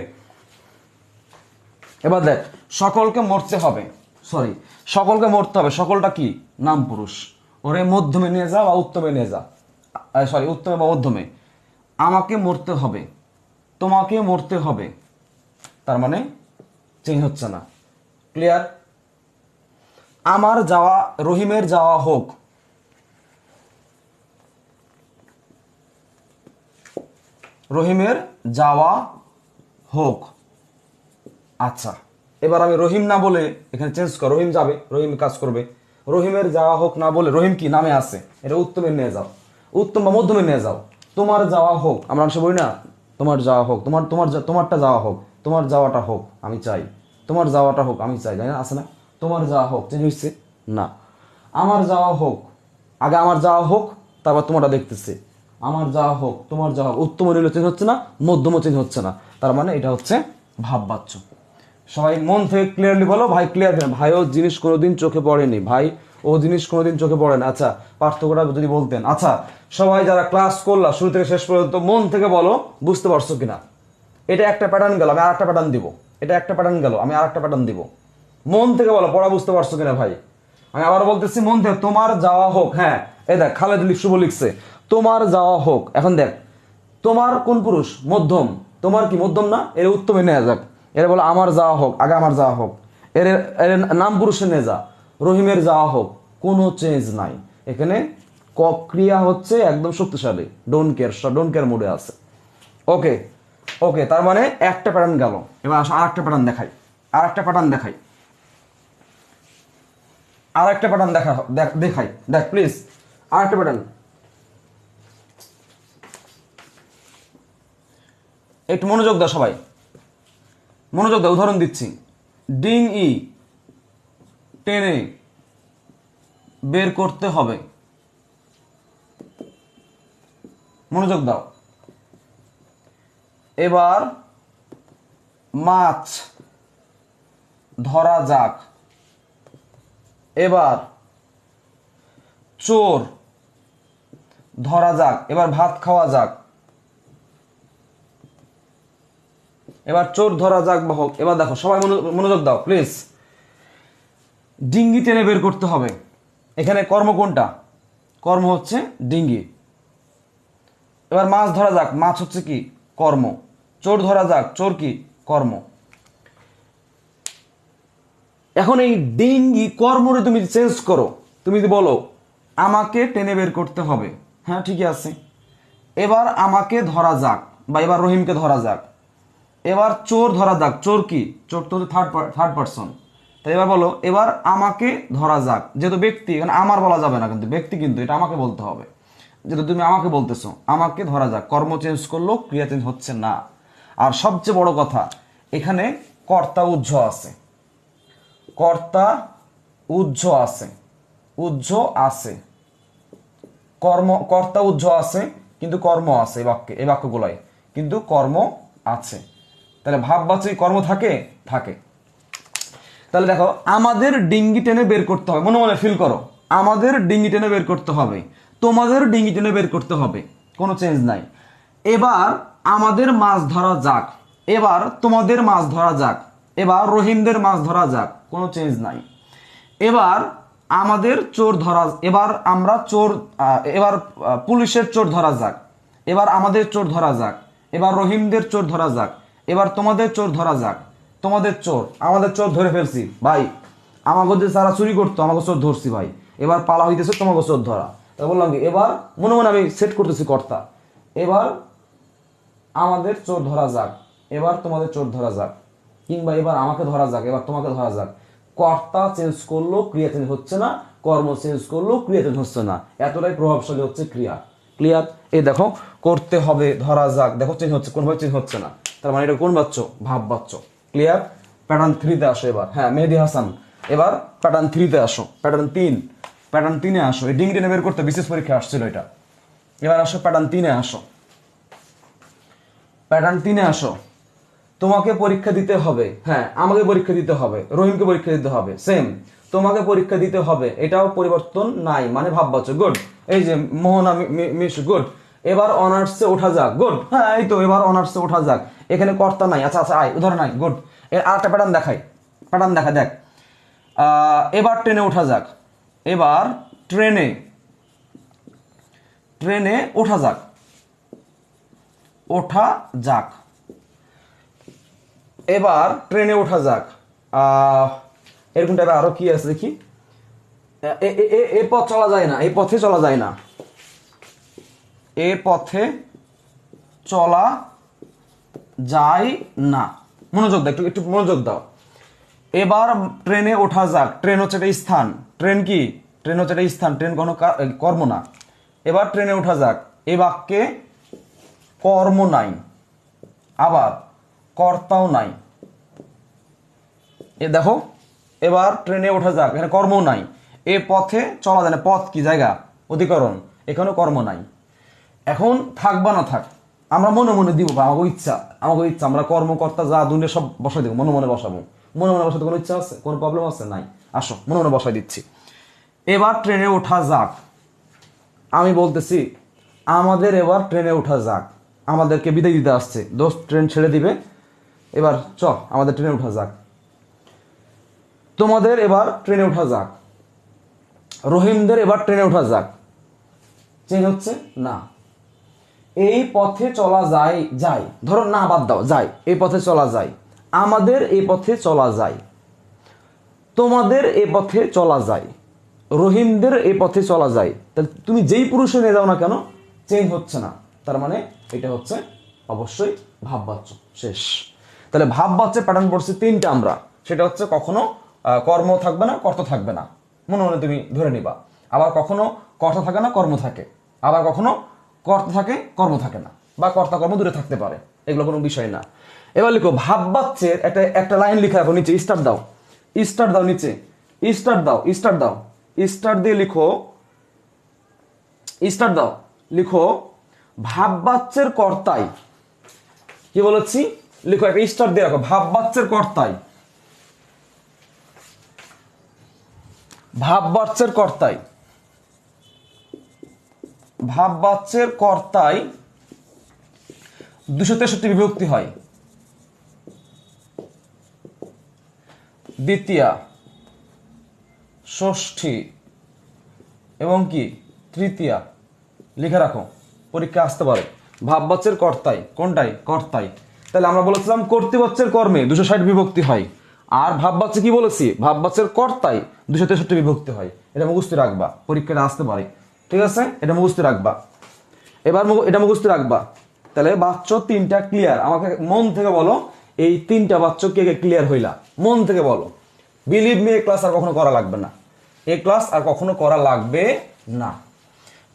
এবার দেখ সকলকে মরতে হবে, সরি সকলকে মরতে হবে। সকলটা কি? নাম পুরুষ। ওরে মধ্যমে নিয়ে যা বা উত্তমে নিয়ে যা, সরি উত্তমে বা মধ্যমে। আমাকে মরতে হবে, তোমাকে মরতে হবে, তার মানে চেঞ্জ হচ্ছে না। ক্লিয়ার? আমার যাওয়া, রহিমের যাওয়া হোক, রহিমের যাওয়া হোক। আচ্ছা, এবার আমি রহিম না বলে এখানে চেঞ্জ কর, রহিম যাবে, রহিম কাজ করবে। রহিমের যাওয়া হোক না বলে রহিম কি নামে আছে, এটা উত্তমে নিয়ে যাও, উত্তম বা মধ্যমে নিয়ে যাও। তোমার যাওয়া হোক, আমরা অংশ বলি না, তোমার যাওয়া হোক, তোমারটা যাওয়া হোক, তোমার যাওয়াটা হোক আমি চাই, তোমার যাওয়াটা হোক আমি চাই, তাই না? আছে না? তোমার যাওয়া হোক চেঞ্জ হচ্ছে না। আমার যাওয়া হোক, আগে আমার যাওয়া হোক, তারপর তোমারটা দেখতেছে। আমার যাওয়া হোক, তোমার যাওয়া হোক, উত্তম নিল চেঞ্জ হচ্ছে না, মধ্যম চেঞ্জ হচ্ছে না। তার মানে এটা হচ্ছে ভাববাচ্য। সবাই মন থেকে ক্লিয়ারলি বলো, ভাই ক্লিয়ার? ভাই ও জিনিস কোনোদিন চোখে পড়েনি, ভাই ও জিনিস কোনোদিন চোখে পড়ে না। আচ্ছা, পার্থক্যটা যদি বলতেন। আচ্ছা, সবাই যারা ক্লাস করলা শুরু থেকে শেষ পর্যন্ত মন থেকে বলো বুঝতে পারছো কিনা। এটা একটা প্যাটার্ন গেল, আমি আর একটা প্যাটার্ন দিব। এটা একটা প্যাটার্ন গেল, আমি আর একটা প্যাটার্ন দিব। মন থেকে বলো পড়া বুঝতে পারছো কিনা ভাই। আমি আবার বলতেছি মন থেকে, তোমার যাওয়া হোক। হ্যাঁ, এই দেখ খালেদ শুভ লিখছে তোমার যাওয়া হোক। এখন দেখ তোমার কোন পুরুষ? মধ্যম। তোমার কি মধ্যম না? এর উত্তমে নেওয়া যাক। এর বলো আমার যাওয়া হোক, আগে আমার যাওয়া হোক। এর এর নাম পুরুষে নিয়ে যা। রহিমের যাওয়া হোক, কোনো চেঞ্জ নাই এখানে। ক্রিয়া হচ্ছে একদম শক্তিশালী, ডোন্ট কেয়ার মোডে আছে। ওকে ওকে, তার মানে একটা প্যাটার্ন গেল। এবার আসো আর একটা প্যাটার্ন দেখাই, আর একটা প্যাটার্ন দেখাই, আর একটা প্যাটার্ন দেখাই। দেখ প্লিজ, আর একটা প্যাটার্ন একটু মনোযোগ দাও সবাই, মনোযোগ দাও। উদাহরণ দিচ্ছি, ডিঙি টেনে বের করতে হবে। মনোযোগ দাও। এবার মাছ ধরা যাক। এবার চোর ধরা যাক। এবার ভাত খাওয়া যাক। এবার চোর ধরা যাক বা হোক। এবার দেখো সবাই মনোযোগ দাও প্লিজ। ডিঙ্গি টেনে বের করতে হবে, এখানে কর্ম কোনটা? কর্ম হচ্ছে ডিঙ্গি। এবার মাছ ধরা যাক, মাছ হচ্ছে কি? কর্ম। চোর ধরা যাক, চোর কি? কর্ম। এখন এই ডিঙ্গি কর্মরে তুমি চেঞ্জ করো, তুমি যদি বলো আমাকে টেনে বের করতে হবে, হ্যাঁ ঠিকই আছে। এবার আমাকে ধরা যাক, বা এবার রহিমকে ধরা যাক। এবার চোর ধরা যাক, চোর কি? চোর তো থার্ড পার্সন। তাহলে এবার বলো, এবার আমাকে ধরা যাক, যেহেতু ব্যক্তি এখানে আমার বলা যাবে না, কিন্তু ব্যক্তি কিন্তু এটা আমাকে বলতে হবে, যেহেতু তুমি আমাকে বলতেছো, আমাকে ধরা যাক, কর্ম চেঞ্জ করলো ক্রিয়া চেঞ্জ হচ্ছে না। আর সবচেয়ে বড় কথা, এখানে কর্তা উহ্য আছে, কর্তা উহ্য আছে, উহ্য আছে, কর্তা উহ্য আছে, কিন্তু কর্ম আছে এই বাক্যে, এই বাক্যগুলোয় কিন্তু কর্ম আছে। তাহলে ভাববাচক কর্ম থাকে থাকে। তাহলে দেখো, আমাদের ডিঙ্গি টেনে বের করতে হবে, মনে মনে ফিল করো, আমাদের ডিঙ্গি টেনে বের করতে হবে, তোমাদের ডিঙ্গি টেনে বের করতে হবে, কোনো চেঞ্জ নাই। এবার আমাদের মাছ ধরা যাক, এবার তোমাদের মাছ ধরা যাক, এবার রহিমদের মাছ ধরা যাক, কোনো চেঞ্জ নাই। এবার আমাদের চোর ধরা, এবার আমরা চোর, এবার পুলিশের চোর ধরা যাক, এবার আমাদের চোর ধরা যাক, এবার রহিমদের চোর ধরা যাক, এবার তোমাদের চোর ধরা যাক, তোমাদের চোর, আমাদের চোর ধরে ফেলছি ভাই, আমাকে যে যারা চুরি করতো আমাকে চোর ধরছি ভাই, এবার পালা হইতেছে তোমাকে চোর ধরা। তা বললাম কি, এবার মনে মনে আমি সেট করতেছি কর্তা, এবার আমাদের চোর ধরা যাক, এবার তোমাদের চোর ধরা যাক, কিংবা এবার আমাকে ধরা যাক, এবার তোমাকে ধরা যাক। কর্তা চেঞ্জ করলো ক্রিয়া চেঞ্জ হচ্ছে না, কর্ম চেঞ্জ করলো ক্রিয়া চেঞ্জ হচ্ছে না, এতটাই প্রভাবশালী হচ্ছে ক্রিয়া। ক্লিয়ার? এই দেখো, করতে হবে, ধরা যাক, দেখো চেঞ্জ হচ্ছে, কোনোভাবে চেঞ্জ হচ্ছে না, তার মানে এটা কোন বাচ্চ? ভাব বাচ্চ। ক্লিয়ার? প্যাটার্ন 3-তে আসো এবার। হ্যাঁ, মেহেদি হাসান, এবার প্যাটার্ন 3-তে আসো, প্যাটার্ন 3, প্যাটার্ন 3-এ আসো। এই ডিগ্রি টেনে বের করতে বিশেষ পরীক্ষা আসছিল এটা। এবার আসো প্যাটার্ন 3-এ আসো, প্যাটার্ন 3-এ আসো। তোমাকে পরীক্ষা দিতে হবে, হ্যাঁ আমাকে পরীক্ষা দিতে হবে, রহিমকে পরীক্ষা দিতে হবে, সেম তোমাকে পরীক্ষা দিতে হবে, এটাও পরিবর্তন নাই, মানে ভাববাচ্চ। গুড। এই যে মোহনা মিশ, গুড। এবার অনার্সে ওঠা যাক, গুড। হ্যাঁ এই তো, এবার অনার্সে ওঠা যাক, এখানে কর্তা নাই, আচ্ছা আচ্ছা আয়, উদাহরণ নাই, গুড। এর আরেকটা প্যাটার্ন দেখাই, প্যাটার্ন দেখা দেখ। এবার ট্রেনে ওঠা যাক, এবার ট্রেনে, ট্রেনে ওঠা যাক, ওঠা যাক, এবার ট্রেনে ওঠা যাক। এরকম টাইপের আরো কি আছে দেখি। এ পথ চলা যায় না, এই পথে চলা যায় না, এ পথে চলা যায় না। মনোযোগ দাও, একটু একটু মনোযোগ দাও। এবার ট্রেনে ওঠা যাক, ট্রেন হচ্ছে একটা স্থান, ট্রেন কি? ট্রেন হচ্ছে একটা স্থান, ট্রেন কোনো কর্ম না। এবার ট্রেনে ওঠা যাক, এই বাক্যে কর্ম নাই, আবার কর্তাও নাই। এ দেখো, এবার ট্রেনে ওঠা যাক, এখানে কর্ম নাই। এ পথে চলা যায় না, পথ কি? জায়গা, অধিকরণ, এখানে কর্ম নাই। এখন থাক বা না থাক, আমরা মনে মনে দিব, আমাকে ইচ্ছা, আমাকে ইচ্ছা, আমরা কর্মকর্তা যা দুনিয়া সব বসাই দেবো, মনে মনে বসাবো। মনে মনে বসাতে কোনো ইচ্ছা আছে? কোনো প্রবলেম আছে? নাই। আসো মনে মনে বসাই দিচ্ছি। এবার ট্রেনে ওঠা যাক, আমি বলতেছি আমাদের এবার ট্রেনে ওঠা যাক, আমাদেরকে বিদায় দিতে আসছে, দোস্ত ট্রেন ছেড়ে দিবে, এবার চ আমাদের ট্রেনে ওঠা যাক। তোমাদের এবার ট্রেনে ওঠা যাক, রহিমদের এবার ট্রেনে ওঠা যাক। চেঞ্জ হচ্ছে না। এই পথে চলা যায়, যায়, ধরো না বাদ দাও, যায়, এই পথে চলা যায়, আমাদের এই পথে চলা যায়, তোমাদের এই পথে চলা যায়, রহিমদের এই পথে চলা যায়। তাহলে তুমি যেই পুরুষে নিয়ে যাও না কেন, চেঞ্জ হচ্ছে না, তার মানে এটা হচ্ছে অবশ্যই ভাববাচ্য। শেষ। তাহলে ভাববাচ্যের প্যাটার্ন পড়ছে 3টা আমরা, সেটা হচ্ছে কখনো কর্ম থাকবে না, কর্তা থাকবে না, মনে মনে তুমি ধরে নিবা। আবার কখনো কর্তা থাকে না, কর্ম থাকে, আবার কখনো কর্তা থাকে, কর্ম থাকে না, বা কর্তা কর্ম দূরে থাকতে পারে, এগুলো কোনো বিষয় না। এবার লিখো ভাববাচ্যের একটা একটা লাইন লিখে রাখো, নিচে স্টার্ট দাও, স্টার্ট দাও, নিচে স্টার্ট দাও, স্টার্ট দাও, স্টার্ট দিয়ে লিখো, স্টার্ট দাও, লিখো ভাববাচ্যের কর্তাই, কি বলেছি লিখো, একটা স্টার্ট দিয়ে রাখো, ভাববাচ্যের কর্তাই, ভাববাচ্যের কর্তাই, ভাববাচ্যের কর্তাই 263 বিভক্তি হয়, দ্বিতীয়া, ষষ্ঠী এবং কি তৃতীয়া। লিখে রাখো, পরীক্ষা আসতে পারে। ভাববাচ্যের কর্তাই, কোনটাই? কর্তাই। তাহলে আমরা বলেছিলাম কর্তৃবাচ্যের কর্মে 260 বিভক্তি হয়, আর ভাববাচ্য কি বলেছি? ভাববাচ্যের কর্তাই 263 বিভক্তি হয়। এটা মুখস্থ রাখবা, পরীক্ষাটা আসতে পারে, ঠিক আছে? এটা মুখস্থ রাখবা, এবার এটা মুখস্থ রাখবা। তাহলে বাচ্য 3টা ক্লিয়ার, আমাকে মন থেকে বলো এই 3টা বাচ্য কে কে ক্লিয়ার হইলা, মন থেকে বলো। বিলিভ মি, এই ক্লাস আর কখনো করা লাগবে না, এই ক্লাস আর কখনো করা লাগবে না।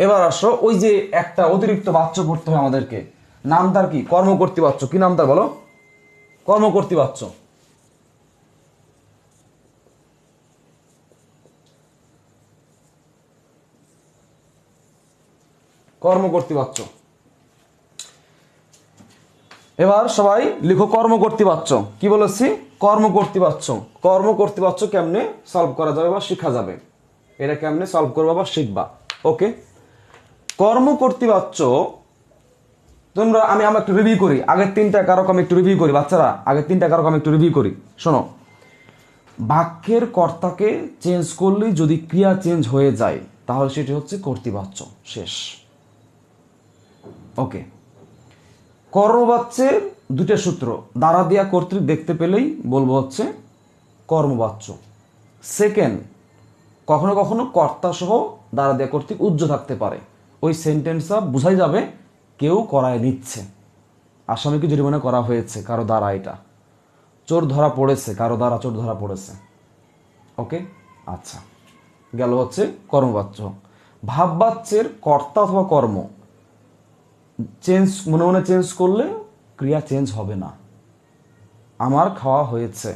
এবার আসো, ওই যে একটা অতিরিক্ত বাচ্য পড়তে হয় আমাদেরকে, নাম তার কি? কর্মকর্তৃবাচ্য। কি নাম তার বলো? কর্মকর্তৃবাচ্য। কর্মকর্তৃবাচ্য। এবার সবাই লিখো কর্মকর্তৃবাচ্য। কি বলেছি? কর্মকর্তৃবাচ্য। কর্মকর্তৃবাচ্য কেমনে সলভ করা যাবে বা শেখা যাবে, এটা কেমনে সলভ করবা বা শিখবা। ওকে, কর্মকর্তৃবাচ্য তোমরা, আমি একটু রিভিউ করি, আগের 3টা কারক আমি একটু রিভিউ করি বাচ্চারা, আগের 3টা কারক আমি একটু রিভিউ করি। শোনো, বাক্যের কর্তাকে চেঞ্জ করলেই যদি ক্রিয়া চেঞ্জ হয়ে যায় তাহলে সেটি হচ্ছে কর্তৃবাচ্য, শেষ। ওকে, কর্মবাচ্যের 2টা সূত্র, দ্বারা দিয়া কর্তৃক দেখতে পেলেই বলবো হচ্ছে কর্মবাচ্য। সেকেন্ড, কখনো কখনো কর্তা সহ দ্বারা দিয়া কর্তৃক উজ্জ থাকতে পারে, ওই সেন্টেন্সটা বোঝাই যাবে কেউ করায় নিচ্ছে। আসামিকে জরিমানা করা হয়েছে কারো দ্বারা, এটা চোর ধরা পড়েছে কারো দ্বারা, চোর ধরা পড়েছে। ওকে, আচ্ছা, গেল হচ্ছে কর্মবাচ্য। ভাববাচ্যের কর্তা অথবা কর্ম চেঞ্জ, মনে মনে চেঞ্জ করলে ক্রিয়া চেঞ্জ হবে না। আমার খাওয়া হয়েছে,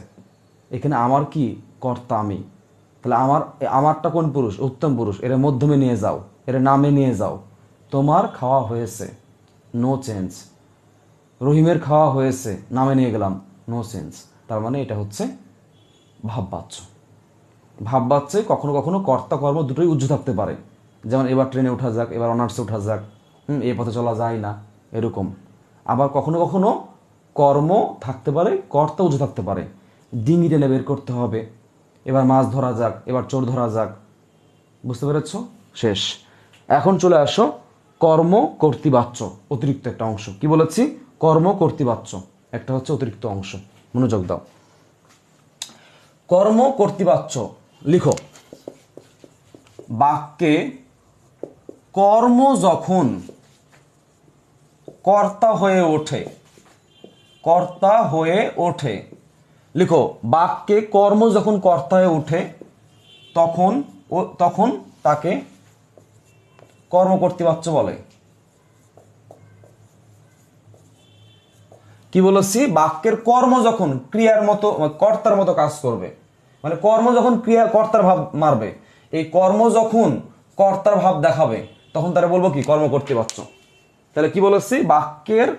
এখানে আমার কি? কর্তা আমি। তাহলে আমারটা কোন পুরুষ? উত্তম পুরুষ, এর মধ্যমে নিয়ে যাও, এর নামে নিয়ে যাও। তোমার খাওয়া হয়েছে, নো চেঞ্জ। রহিমের খাওয়া হয়েছে, নামে নিয়ে গেলাম, নো চেঞ্জ। তার মানে এটা হচ্ছে ভাববাচ্য। ভাববাচ্যে কখনো কখনো কর্তা কর্ম দুটোই উজ্জ্ব থাকতে পারে, যেমন এবার ট্রেনে ওঠা যাক, এবার অনার্সে ওঠা যাক, এই পথে চলা যায় না, এরকম। আবার কখনো কখনো কর্ম থাকতে পারে, কর্তা উজ্জ্ব থাকতে পারে, ডিঙি টেনে বের করতে হবে, এবার মাছ ধরা যাক, এবার চোর ধরা যাক। বুঝতে পেরেছ? শেষ। এখন চলে আসো কর্ম কর্তৃবাচ্য, অতিরিক্ত একটা অংশ। কি বলেছি? কর্ম কর্তৃবাচ্য একটা হচ্ছে অতিরিক্ত অংশ, মনোযোগ দাও। কর্ম কর্তৃবাচ্য লিখো, বাক্যে কর্ম যখন কর্তা হয়ে ওঠে, কর্তা হয়ে ওঠে, লিখো, বাক্যে কর্ম যখন কর্তা হয়ে ওঠে তখন তাকে কর্মকর্তৃবাচ্য বলে। কি বলেছি? বাক্যের কর্ম যখন ক্রিয়ার মতো, কর্তার মতো কাজ করবে, মানে কর্ম যখন ক্রিয়া কর্তার ভাব মারবে, এই কর্ম যখন কর্তার ভাব দেখাবে তখন তারা বলবো কি? কর্মকর্তৃবাচ্য। তাহলে কি বলেছি? বাক্যের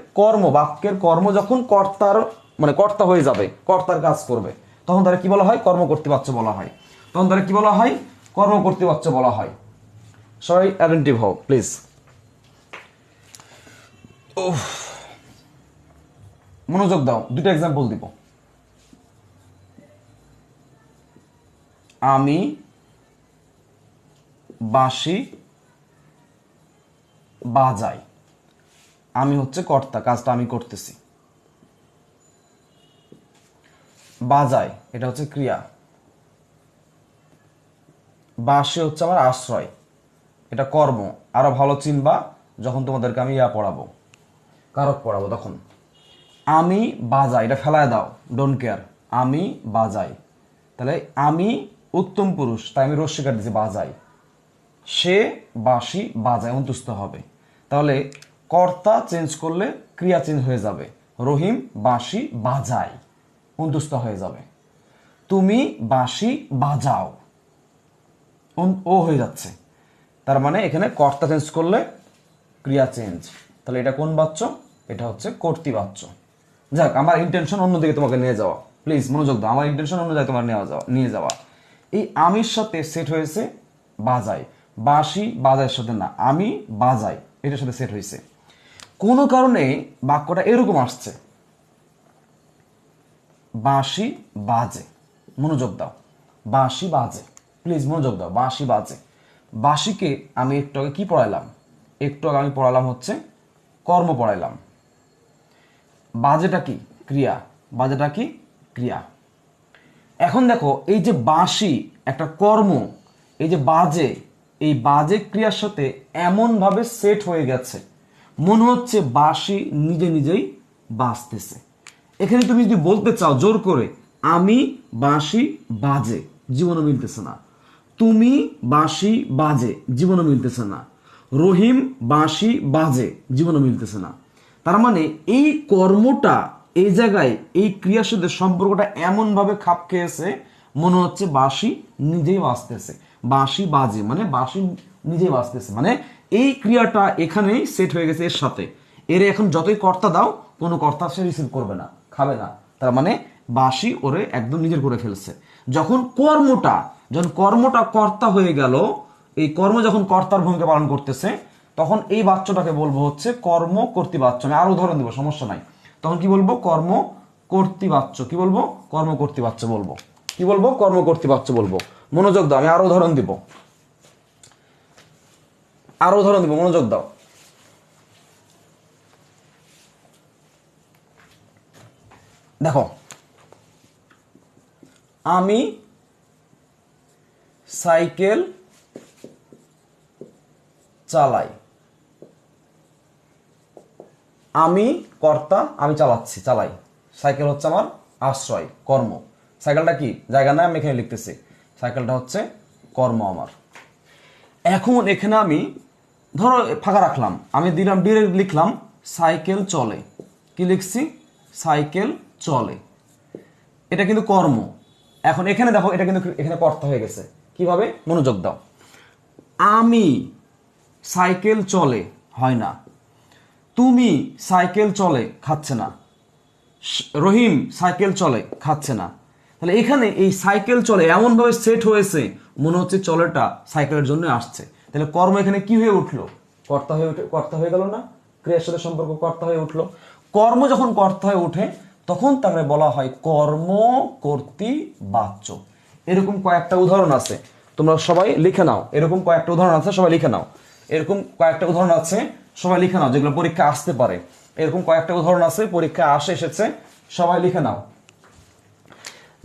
কর্ম যখন কর্তার, মানে কর্তা হয়ে যাবে, কর্তার কাজ করবে, তখন তারা কি বলা হয়? কর্মকর্তৃবাচ্য বলা হয়। তখন তারা কি বলা হয়? কর্মকর্তৃবাচ্য বলা হয়। সবাই অ্যাটেনটিভ হও প্লিজ। মনোযোগ দাও, 2টা এক্সাম্পল দিব। আমি বাঁশি বাজাই, আমি হচ্ছে কর্তা, কাজটা আমি করতেছি। বাজাই এটা হচ্ছে ক্রিয়া, বাঁশি হচ্ছে আমার আশ্রয়, এটা কর্ম। আরো ভালো চিনবা যখন তোমাদেরকে আমি পড়াবো, কারক পড়াবো, তখন। আমি বাজাই, এটা ফেলায় দাও, ডোন্ট কেয়ার। আমি বাজাই, তাহলে আমি উত্তম পুরুষ, তাই আমি রস্বীকার দিচ্ছি, বাজাই। সে বাঁশি বাজায়, অন্তুষ্ট হবে। তাহলে কর্তা চেঞ্জ করলে ক্রিয়া চেঞ্জ হয়ে যাবে। রহিম বাঁশি বাজায়, অন্তুষ্ট হয়ে যাবে। তুমি বাঁশি বাজাও, ও হয়ে যাচ্ছে। তার মানে এখানে কর্তা চেঞ্জ করলে ক্রিয়া চেঞ্জ। তাহলে এটা কোন বাচ্য? এটা হচ্ছে কর্তৃবাচ্য। যাক, আমার ইন্টেনশন অন্যদিকে তোমাকে নিয়ে যাওয়া, প্লিজ মনোযোগ দাও। আমার ইন্টেনশন অন্য জায়গায় তোমার নিয়ে যাওয়া। এই আমির সাথে সেট হয়েছে বাজাই, বাঁশি বাজায়ের সাথে না, আমি বাজাই এটার সাথে সেট হয়েছে। কোনো কারণে বাক্যটা এরকম আসছে, বাঁশি বাজে। মনোযোগ দাও, বাঁশি বাজে, প্লিজ মনোযোগ দাও। বাঁশি বাজে, বাঁশিকে আমি একটু আগে কি পড়াইলাম? একটু আগে আমি পড়ালাম হচ্ছে কর্ম পড়াইলাম। বাজেটা কি? ক্রিয়া। বাজেটা কি? ক্রিয়া। এখন দেখো, এই যে বাঁশি একটা কর্ম, এই যে বাজে, এই বাজে ক্রিয়ার সাথে এমনভাবে সেট হয়ে গেছে মনে হচ্ছে বাঁশি নিজে নিজেই বাজতেছে। এখানে তুমি যদি বলতে চাও জোর করে আমি বাঁশি বাজে, জীবনে মিলতেছে না। তুমি বাঁশি বাজে, জীবনে মিলতেছে না। রহিম বাঁশি বাজে, জীবনে মিলতেছে না। তার মানে এই কর্মটা এই জায়গায় এই ক্রিয়ার সাথে সম্পর্কটা এমনভাবে খাপ খেয়েছে মনে হচ্ছে বাঁশি নিজেই বাজতেছে। বাঁশি বাজে মানে বাঁশি নিজেই বাজতেছে, মানে এই ক্রিয়াটা এখানেই সেট হয়ে গেছে এর সাথে। এর এখন যতই কর্তা দাও কোনো কর্তা সে রিসিভ করবে না, খাবে না। তার মানে বাঁশি ওরে একদম নিজের করে ফেলছে। যখন কর্মটা কর্তা হয়ে গেল, এই কর্ম যখন কর্তার ভূমিকা পালন করতেছে, তখন এই বাচ্চটাকে বলবো হচ্ছে কর্ম কর্তৃবাচ্য। আমি আরো উদাহরণ দিব, সমস্যা নাই। তখন কি বলবো? কর্ম কর্তৃবাচ্য। কি বলবো? কর্ম কর্তৃবাচ্য বলবো। কি বলবো? কর্ম কর্তৃবাচ্য বলবো। মনোযোগ দাও, আমি আরো উদাহরণ দিব, মনোযোগ দাও। দেখো, আমি সাইকেল চালাই। আমি কর্তা, আমি চালাচ্ছি, চালাই। সাইকেল হচ্ছে আমার আশ্রয়, কর্ম। সাইকেলটা কি জায়গা না, আমি এখানে লিখতেছি। সাইকেলটা হচ্ছে কর্ম আমার। এখন এখানে আমি ধরো ফাঁকা রাখলাম, আমি দিলাম ডিরেক্ট লিখলাম সাইকেল চলে। কি লিখছি? সাইকেল চলে। এটা কিন্তু কর্ম। এখন এখানে দেখো, এটা কিন্তু এখানে কর্তা হয়ে গেছে। কিভাবে? মনোযোগ দাও। আমি সাইকেল চলে হয় না, তুমি সাইকেল চলে খাচ্ছে না, রহিম সাইকেল চলে খাচ্ছে না। তাহলে এখানে এই সাইকেল চলে এমনভাবে সেট হয়েছে মনে হচ্ছে চলেটা সাইকেলের জন্য আসছে। তাহলে কর্ম এখানে কি হয়ে উঠলো? কর্তা হয়ে গেল না? ক্রিয়ার সাথে সম্পর্ক কর্তা হয়ে উঠলো। কর্ম যখন কর্তা হয়ে ওঠে তখন তাকে বলা হয় কর্ম কর্তৃবাচ্য। এরকম কয়েকটা উদাহরণ আছে, তোমরা সবাই লিখে নাও। এরকম কয়েকটা উদাহরণ আছে, সবাই লিখে নাও। এরকম কয়েকটা উদাহরণ আছে, সবাই লিখে নাও, যেগুলো পরীক্ষা আসতে পারে। এরকম কয়েকটা উদাহরণ আছে, পরীক্ষা এসেছে, সবাই লিখে নাও।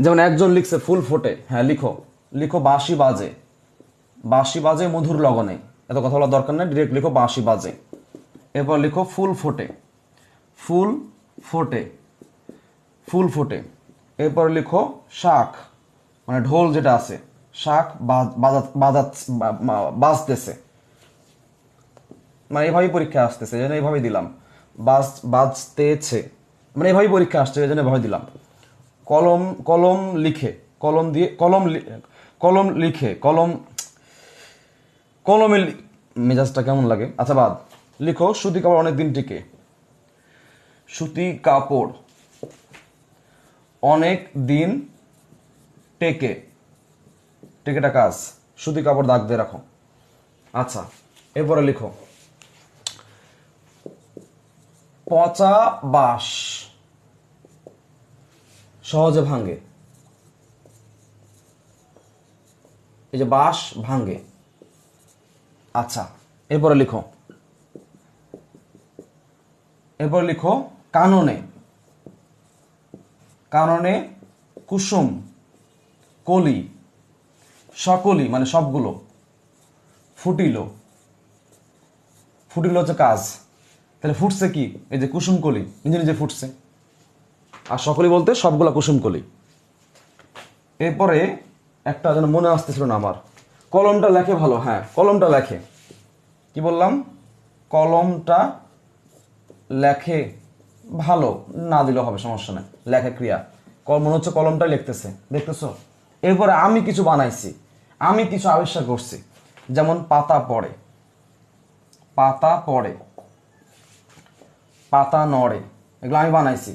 যেমন একজন লিখছে ফুল ফোটে। হ্যাঁ, লিখো বাঁশি বাজে। বাঁশি বাজে মধুর লগনে। এত কথা বলার দরকার নেই, ডিরেক্ট লিখো বাঁশি বাজে। এরপর লিখো ফুল ফোটে। ফুল ফোটে, ফুল ফোটে। এরপর লিখো শাক, মানে ঢোল যেটা আছে, শাক বাজতেছে। মানে এইভাবেই পরীক্ষা আসতেছে, এই জন্য এইভাবেই দিলাম। বাজতেছে মানে এইভাবেই পরীক্ষা আসছে, এই জন্য এভাবে দিলাম। কলম লিখে, কলম লিখে, কলমে মেজাজটা কেমন লাগে? আচ্ছা বাদ। লিখো সুতি কাপড় অনেকদিন টিকে। সুতি কাপড় অনেক দিন টেকে। টেকেটা কাজ, সুতি কাপড় দাগ দিয়ে রাখো। আচ্ছা, এরপরে লিখো পচা বাঁশ সহজে ভাঙে। এই যে বাঁশ ভাঙে। আচ্ছা, এরপরে লিখো কাননে। কাননে কুসুম কলি, সকলি মানে সবগুলো, ফুটিল। ফুটিল হচ্ছে কাজ। তাহলে ফুটছে কি? এই যে কুসুম কলি নিজে নিজে ফুটছে। আর সকলি বলতে সবগুলা কুসুম কলি। এরপরে একটা যেন মনে আসতেছিল না আমার, কলমটা লেখে ভালো। হ্যাঁ, কলমটা লেখে। কি বললাম? কলমটা লেখে ভালো, না দিলেও হবে, সমস্যা নেই। লেখা ক্রিয়া, মনে হচ্ছে কলমটাই লিখতেছে, দেখতেছো? এরপরে আমি কিছু বানাইছি, আমি কিছু আবিষ্কার করছি। যেমন পাতা পড়ে, পাতা পড়ে, পাতা নড়ে, এগুলো আমি বানাইছি।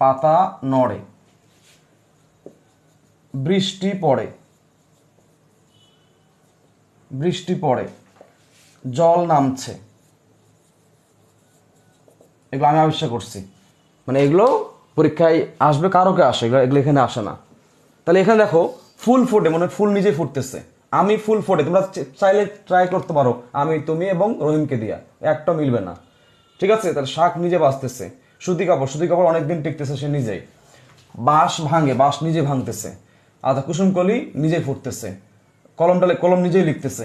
পাতা নড়ে। বৃষ্টি পড়ে, বৃষ্টি পড়ে, জল নামছে, এগুলো আমি আবিষ্কার করছি। মানে এগুলো পরীক্ষায় আসবে, কারোকে আসে, এগুলো এখানে আসে না। তাহলে এখানে দেখো ফুল ফোটে, মানে ফুল নিজে ফুটতেছে। আমি ফুল ফোটে, তোমরা চাইলে ট্রাই করতে পারো আমি, তুমি এবং রহিমকে দিয়া, একটা মিলবে না। ঠিক আছে? তাহলে শাক নিজে বাঁচতেছে। সুতি কাপড় অনেকদিন টিকতেছে সে নিজেই। বাঁশ ভাঙে, বাঁশ নিজে ভাঙতেছে। আচ্ছা, কুসুমকলি নিজেই ফুটতেছে। কলম নিজেই লিখতেছে।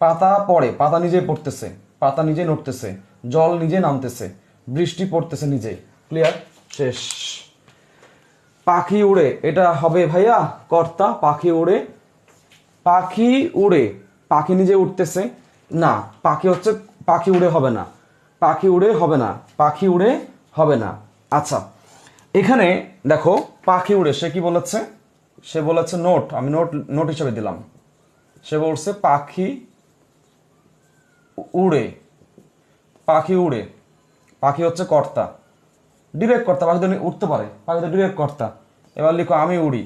পাতা পড়ে, পাতা নিজেই পড়তেছে, পাতা নিজেই নড়তেছে। জল নিজে নামতেছে, বৃষ্টি পড়তেছে নিজেই। ক্লিয়ার? শেষ। পাখি উড়ে, এটা হবে ভাইয়া কর্তা। পাখি উড়ে, পাখি উড়ে, পাখি নিজে উঠতেছে না, পাখি হচ্ছে, পাখি উড়ে হবে না, পাখি উড়ে হবে না, পাখি উড়ে হবে না। আচ্ছা, এখানে দেখো পাখি উড়ে, সে কি বলেছে? সে বলেছে নোট, আমি নোট নোট হিসেবে দিলাম। সে বলছে পাখি উড়ে, পাখি উড়ে, পাখি হচ্ছে কর্তা, ডিরেক্ট কর্তা, পাখি তো উঠতে পারে, পাখি তো ডিরেক্ট কর্তা। এবার লিখো আমি উড়ি,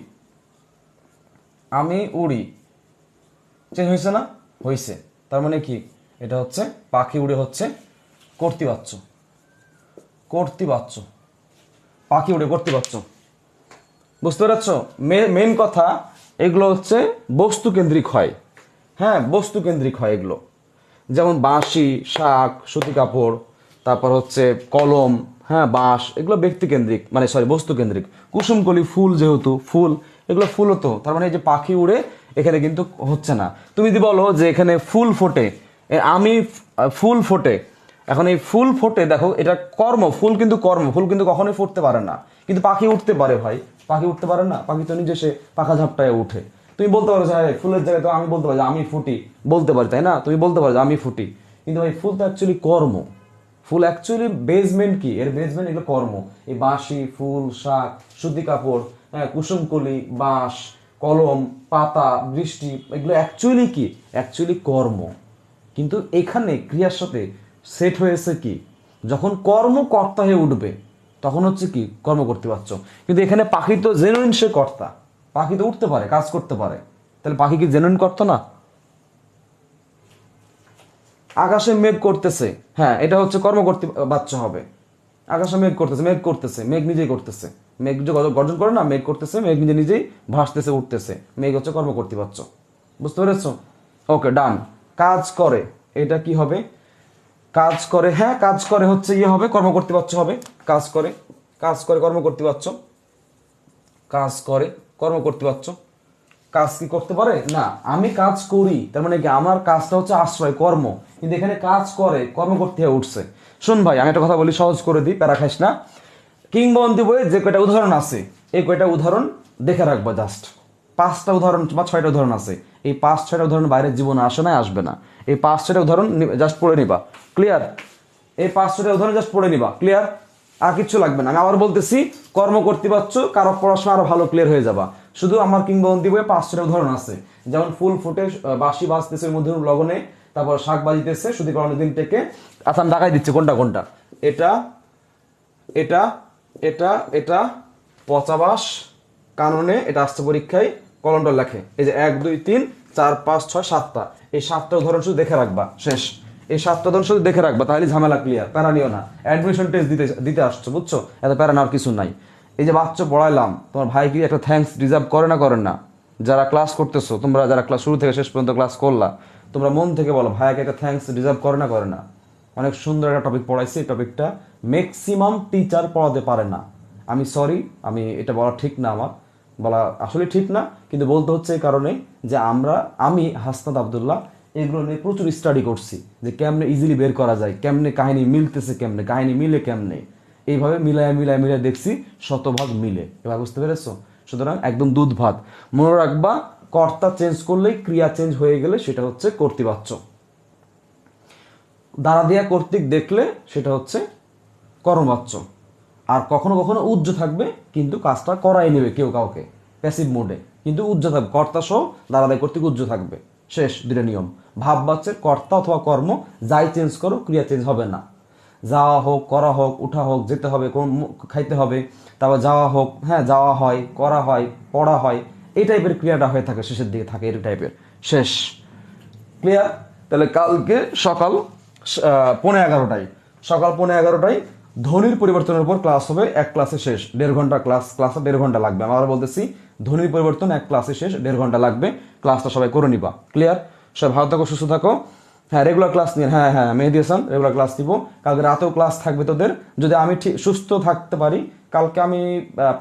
আমি উড়ি, চেঞ্জ হয়েছে না? হয়েছে। তার মানে কি, এটা হচ্ছে পাখি উড়ে হচ্ছে কর্তৃবাচ্য, কর্তৃবাচ্য, পাখি উড়ে কর্তৃবাচ্য। বুঝতে পারছ? মেন কথা, এগুলো হচ্ছে বস্তু কেন্দ্রিক হয়। হ্যাঁ, বস্তু কেন্দ্রিক হয় এগুলো। যেমন বাঁশি, শাক, সুতি কাপড়, তারপর হচ্ছে কলম, হ্যাঁ বাঁশ, এগুলো ব্যক্তি কেন্দ্রিক, মানে সরি বস্তু কেন্দ্রিক। কুসুমকলি ফুল, যেহেতু ফুল, এগুলো ফুল হতো, তার মানে এই যে পাখি উড়ে এখানে কিন্তু হচ্ছে না। তুমি যদি বলো যে এখানে ফুল ফোটে, আমি ফুল ফোটে, এখন এই ফুল ফোটে, দেখো এটা কর্ম, ফুল কিন্তু কর্ম, ফুল কিন্তু কখনোই ফুটতে পারে না, কিন্তু পাখি উঠতে পারে ভাই। পাখি উঠতে পারে না? পাখি তো নিজে সে পাখা ঝাপটায় উঠে। তুমি বলতে পারো যে হ্যাঁ ফুলের জায়গায় তো আমি বলতে পারি যে আমি ফুটি, বলতে পারি, তাই না? তুমি বলতে পারো যে আমি ফুটি, কিন্তু ভাই ফুল তো অ্যাকচুয়ালি কর্ম। ফুল অ্যাকচুয়ালি বেসমেন্ট কি, এর বেসমেন্ট এগুলো কর্ম। এই বাঁশি, ফুল, শাক, সুতি কাপড়, হ্যাঁ কুসুমকলি, বাঁশ, কলম, পাতা, বৃষ্টি, এগুলো অ্যাকচুয়ালি কি? অ্যাকচুয়ালি কর্ম। কিন্তু এখানে ক্রিয়ার সাথে সেট হয়েছে কি, যখন কর্মকর্তা হয়ে উঠবে তখন হচ্ছে কি কর্ম করতে পারছো। কিন্তু এখানে পাখি তো জেনুইন সে কর্তা, পাখি তো উঠতে পারে, কাজ করতে পারে, তাহলে পাখি কি জেনুইন কর্তা না? আকাশে মেঘ করতেছে, হ্যাঁ এটা হচ্ছে কর্ম করতে বাচ্চা হবে। আকাশে মেঘ করতেছে, মেঘ করতেছে, মেঘ নিজেই করতেছে, মেঘ যে গর্জন করে না, মেঘ করতেছে, মেঘ নিজে নিজেই ভাসতেছে, উঠতেছে, মেঘ হচ্ছে কর্ম করতে পারছো। বুঝতে পেরেছো? ওকে ডান। কাজ করে, এটা কি হবে? কাজ করে, হ্যাঁ কাজ করে হচ্ছে ইয়ে হবে, কর্ম করতে পারছো হবে। কাজ করে, কাজ করে কর্ম করতে পারছো, কাজ করে কর্ম করতে পারছো। কাজ কি করতে পারে না? আমি কাজ করি, তার মানে কি আমার কাজটা হচ্ছে আশ্রয়, কর্ম, কিন্তু এখানে কাজ করে কর্ম করতে হয়ে উঠছে। শোন ভাই, আমি একটা কথা বলি, সহজ করে দিই, প্যারা খাইস না। কিংবদন্তি বইয়ে যে কয়টা উদাহরণ আছে, এই কয়টা উদাহরণ দেখে রাখবো জাস্ট। 5টা উদাহরণ বা 6টা উদাহরণ আছে, এই 5-6টা উদাহরণ বাইরে জীবনে আসে না, আসবে না। এই 5-6টা উদাহরণ জাস্ট পড়ে নিবা, ক্লিয়ার? এই 5-6টা উদাহরণ জাস্ট পড়ে নিবা, ক্লিয়ার? আর কিচ্ছু লাগবে না। আমি আবার বলতেছি, কর্ম করতে পারছো, কারো পড়াশোনা আরো ভালো ক্লিয়ার হয়ে যাবা। শুধু আমার কিংবদন্তি বইয়ে 5-6টা উদাহরণ আছে, যেমন ফুল ফুটে, বাঁশি বাজতেছে মধুর লগনে, তারপর শাক বাজিতেছে সুদী করণের দিন থেকে। আচ্ছা আমি দেখাই দিচ্ছি কোনটা কোনটা। এটা, এটা, এটা, এটা, পচাবাস কাননে, এটা আসছে পরীক্ষায়, কলমটা লেখে। এই যে 1 2 3 4 5 6 7টা, এই 7টা উদাহরণ শুধু দেখে রাখবা, শেষ। এই 7টা উদাহরণ শুধু দেখে রাখবা, তাহলে ঝামেলা ক্লিয়ার, প্যারা নিও না। অ্যাডমিশন টেস্ট দিতে দিতে আসছো, বুঝছো? এত প্যারা নেওয়ার কিছু নাই। এই যে বাচ্চা পড়াইলাম, তোমার ভাই কি একটা থ্যাঙ্কস ডিজার্ভ করে না, করেন না? যারা ক্লাস করতেছো, তোমরা যারা ক্লাস শুরু থেকে শেষ পর্যন্ত ক্লাস করলা, তোমরা মন থেকে বলো ভাইকে একটা থ্যাঙ্কস ডিজার্ভ করে না, করে না? অনেক সুন্দর একটা টপিক পড়াইছি, এই টপিকটা ম্যাক্সিমাম টিচার পড়াতে পারে না। আমি সরি, আমি এটা বলা ঠিক না, আমার বলা আসলে ঠিক না, কিন্তু বলতে হচ্ছে এই কারণে যে আমি হাসনাত আবদুল্লাহ এগুলো নিয়ে প্রচুর স্টাডি করছি, যে কেমনে ইজিলি বের করা যায়, কেমনে কাহিনী মিলতেছে, কেমনে কাহিনী মিলে, কেমনে এইভাবে মিলায় মিলায় মিলায় দেখছি, শতভাগ মিলে। এবার বুঝতে পেরেছো? সুতরাং একদম দুধ ভাত মনে রাখবা, কর্তা চেঞ্জ করলেই ক্রিয়া চেঞ্জ হয়ে গেলে সেটা হচ্ছে কর্তৃবাচ্য। দ্বারা দিয়া কর্তৃক দেখলে সেটা হচ্ছে কর্মবাচ্য। আর কখনো কখনো উজ্জ থাকবে, কিন্তু কাজটা করাই নেবে কেউ কাউকে, প্যাসিভ মোডে, কিন্তু উজ্জ থাকবে, কর্তা সহ দ্বারা দেয় কর্তৃক উজ্জ থাকবে। শেষ, দুটো নিয়ম। ভাববাচ্যের কর্তা অথবা কর্ম যাই চেঞ্জ করো, ক্রিয়া চেঞ্জ হবে না। যাওয়া হোক, করা হোক, উঠা হোক, যেতে হবে, কোন খাইতে হবে, তারপর যাওয়া হোক, হ্যাঁ যাওয়া হয়, করা হয়, পড়া হয়, এই টাইপের ক্রিয়াটা হয়ে থাকে, শেষের দিকে থাকে এই টাইপের। শেষ, ক্লিয়ার? তাহলে কালকে সকাল 11:15টায়, সকাল 11:15টায় ধ্বনির পরিবর্তনের উপর ক্লাস হবে। এক ক্লাসে শেষ, 1.5 ঘন্টা ক্লাসে 1.5 ঘন্টা লাগবে। আমি আবার বলতেছি, ধ্বনির পরিবর্তন এক ক্লাসে শেষ, 1.5 ঘন্টা লাগবে। ক্লাসটা সবাই করে নিবা, ক্লিয়ার? সবাই ভালো থাকো, সুস্থ থাকো। হ্যাঁ রেগুলার ক্লাস নিয়ে, হ্যাঁ হ্যাঁ মেহেদি হাসান, রেগুলার ক্লাস দিব। কালকে রাতেও ক্লাস থাকবে তোদের, যদি আমি ঠিক সুস্থ থাকতে পারি কালকে। আমি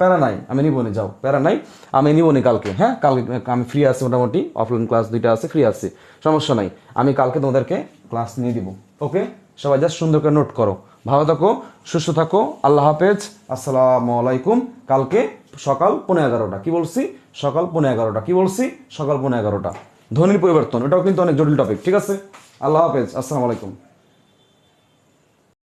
প্যারা নাই, আমি নিবনি, যাও প্যারা নাই, আমি নিবনি কালকে। হ্যাঁ কালকে আমি ফ্রি আছি, মোটামুটি অফলাইন ক্লাস 2টা আছে, ফ্রি আছি, সমস্যা নাই। আমি কালকে তোমাদেরকে ক্লাস নিয়ে দিব। ওকে, সবাই জাস্ট সুন্দর করে নোট করো। ভালো থাকো, সুস্থ থাকো, আল্লাহ হাফেজ, আসসালামু আলাইকুম। কালকে সকাল 11:15 কি বলছি? সকাল 11:15 কি বলছি? সকাল 11:15 ধ্বনির পরিবর্তন, এটাও কিন্তু অনেক জটিল টপিক। ঠিক আছে, আল্লাহ হাফেজ, আসসালামু আলাইকুম।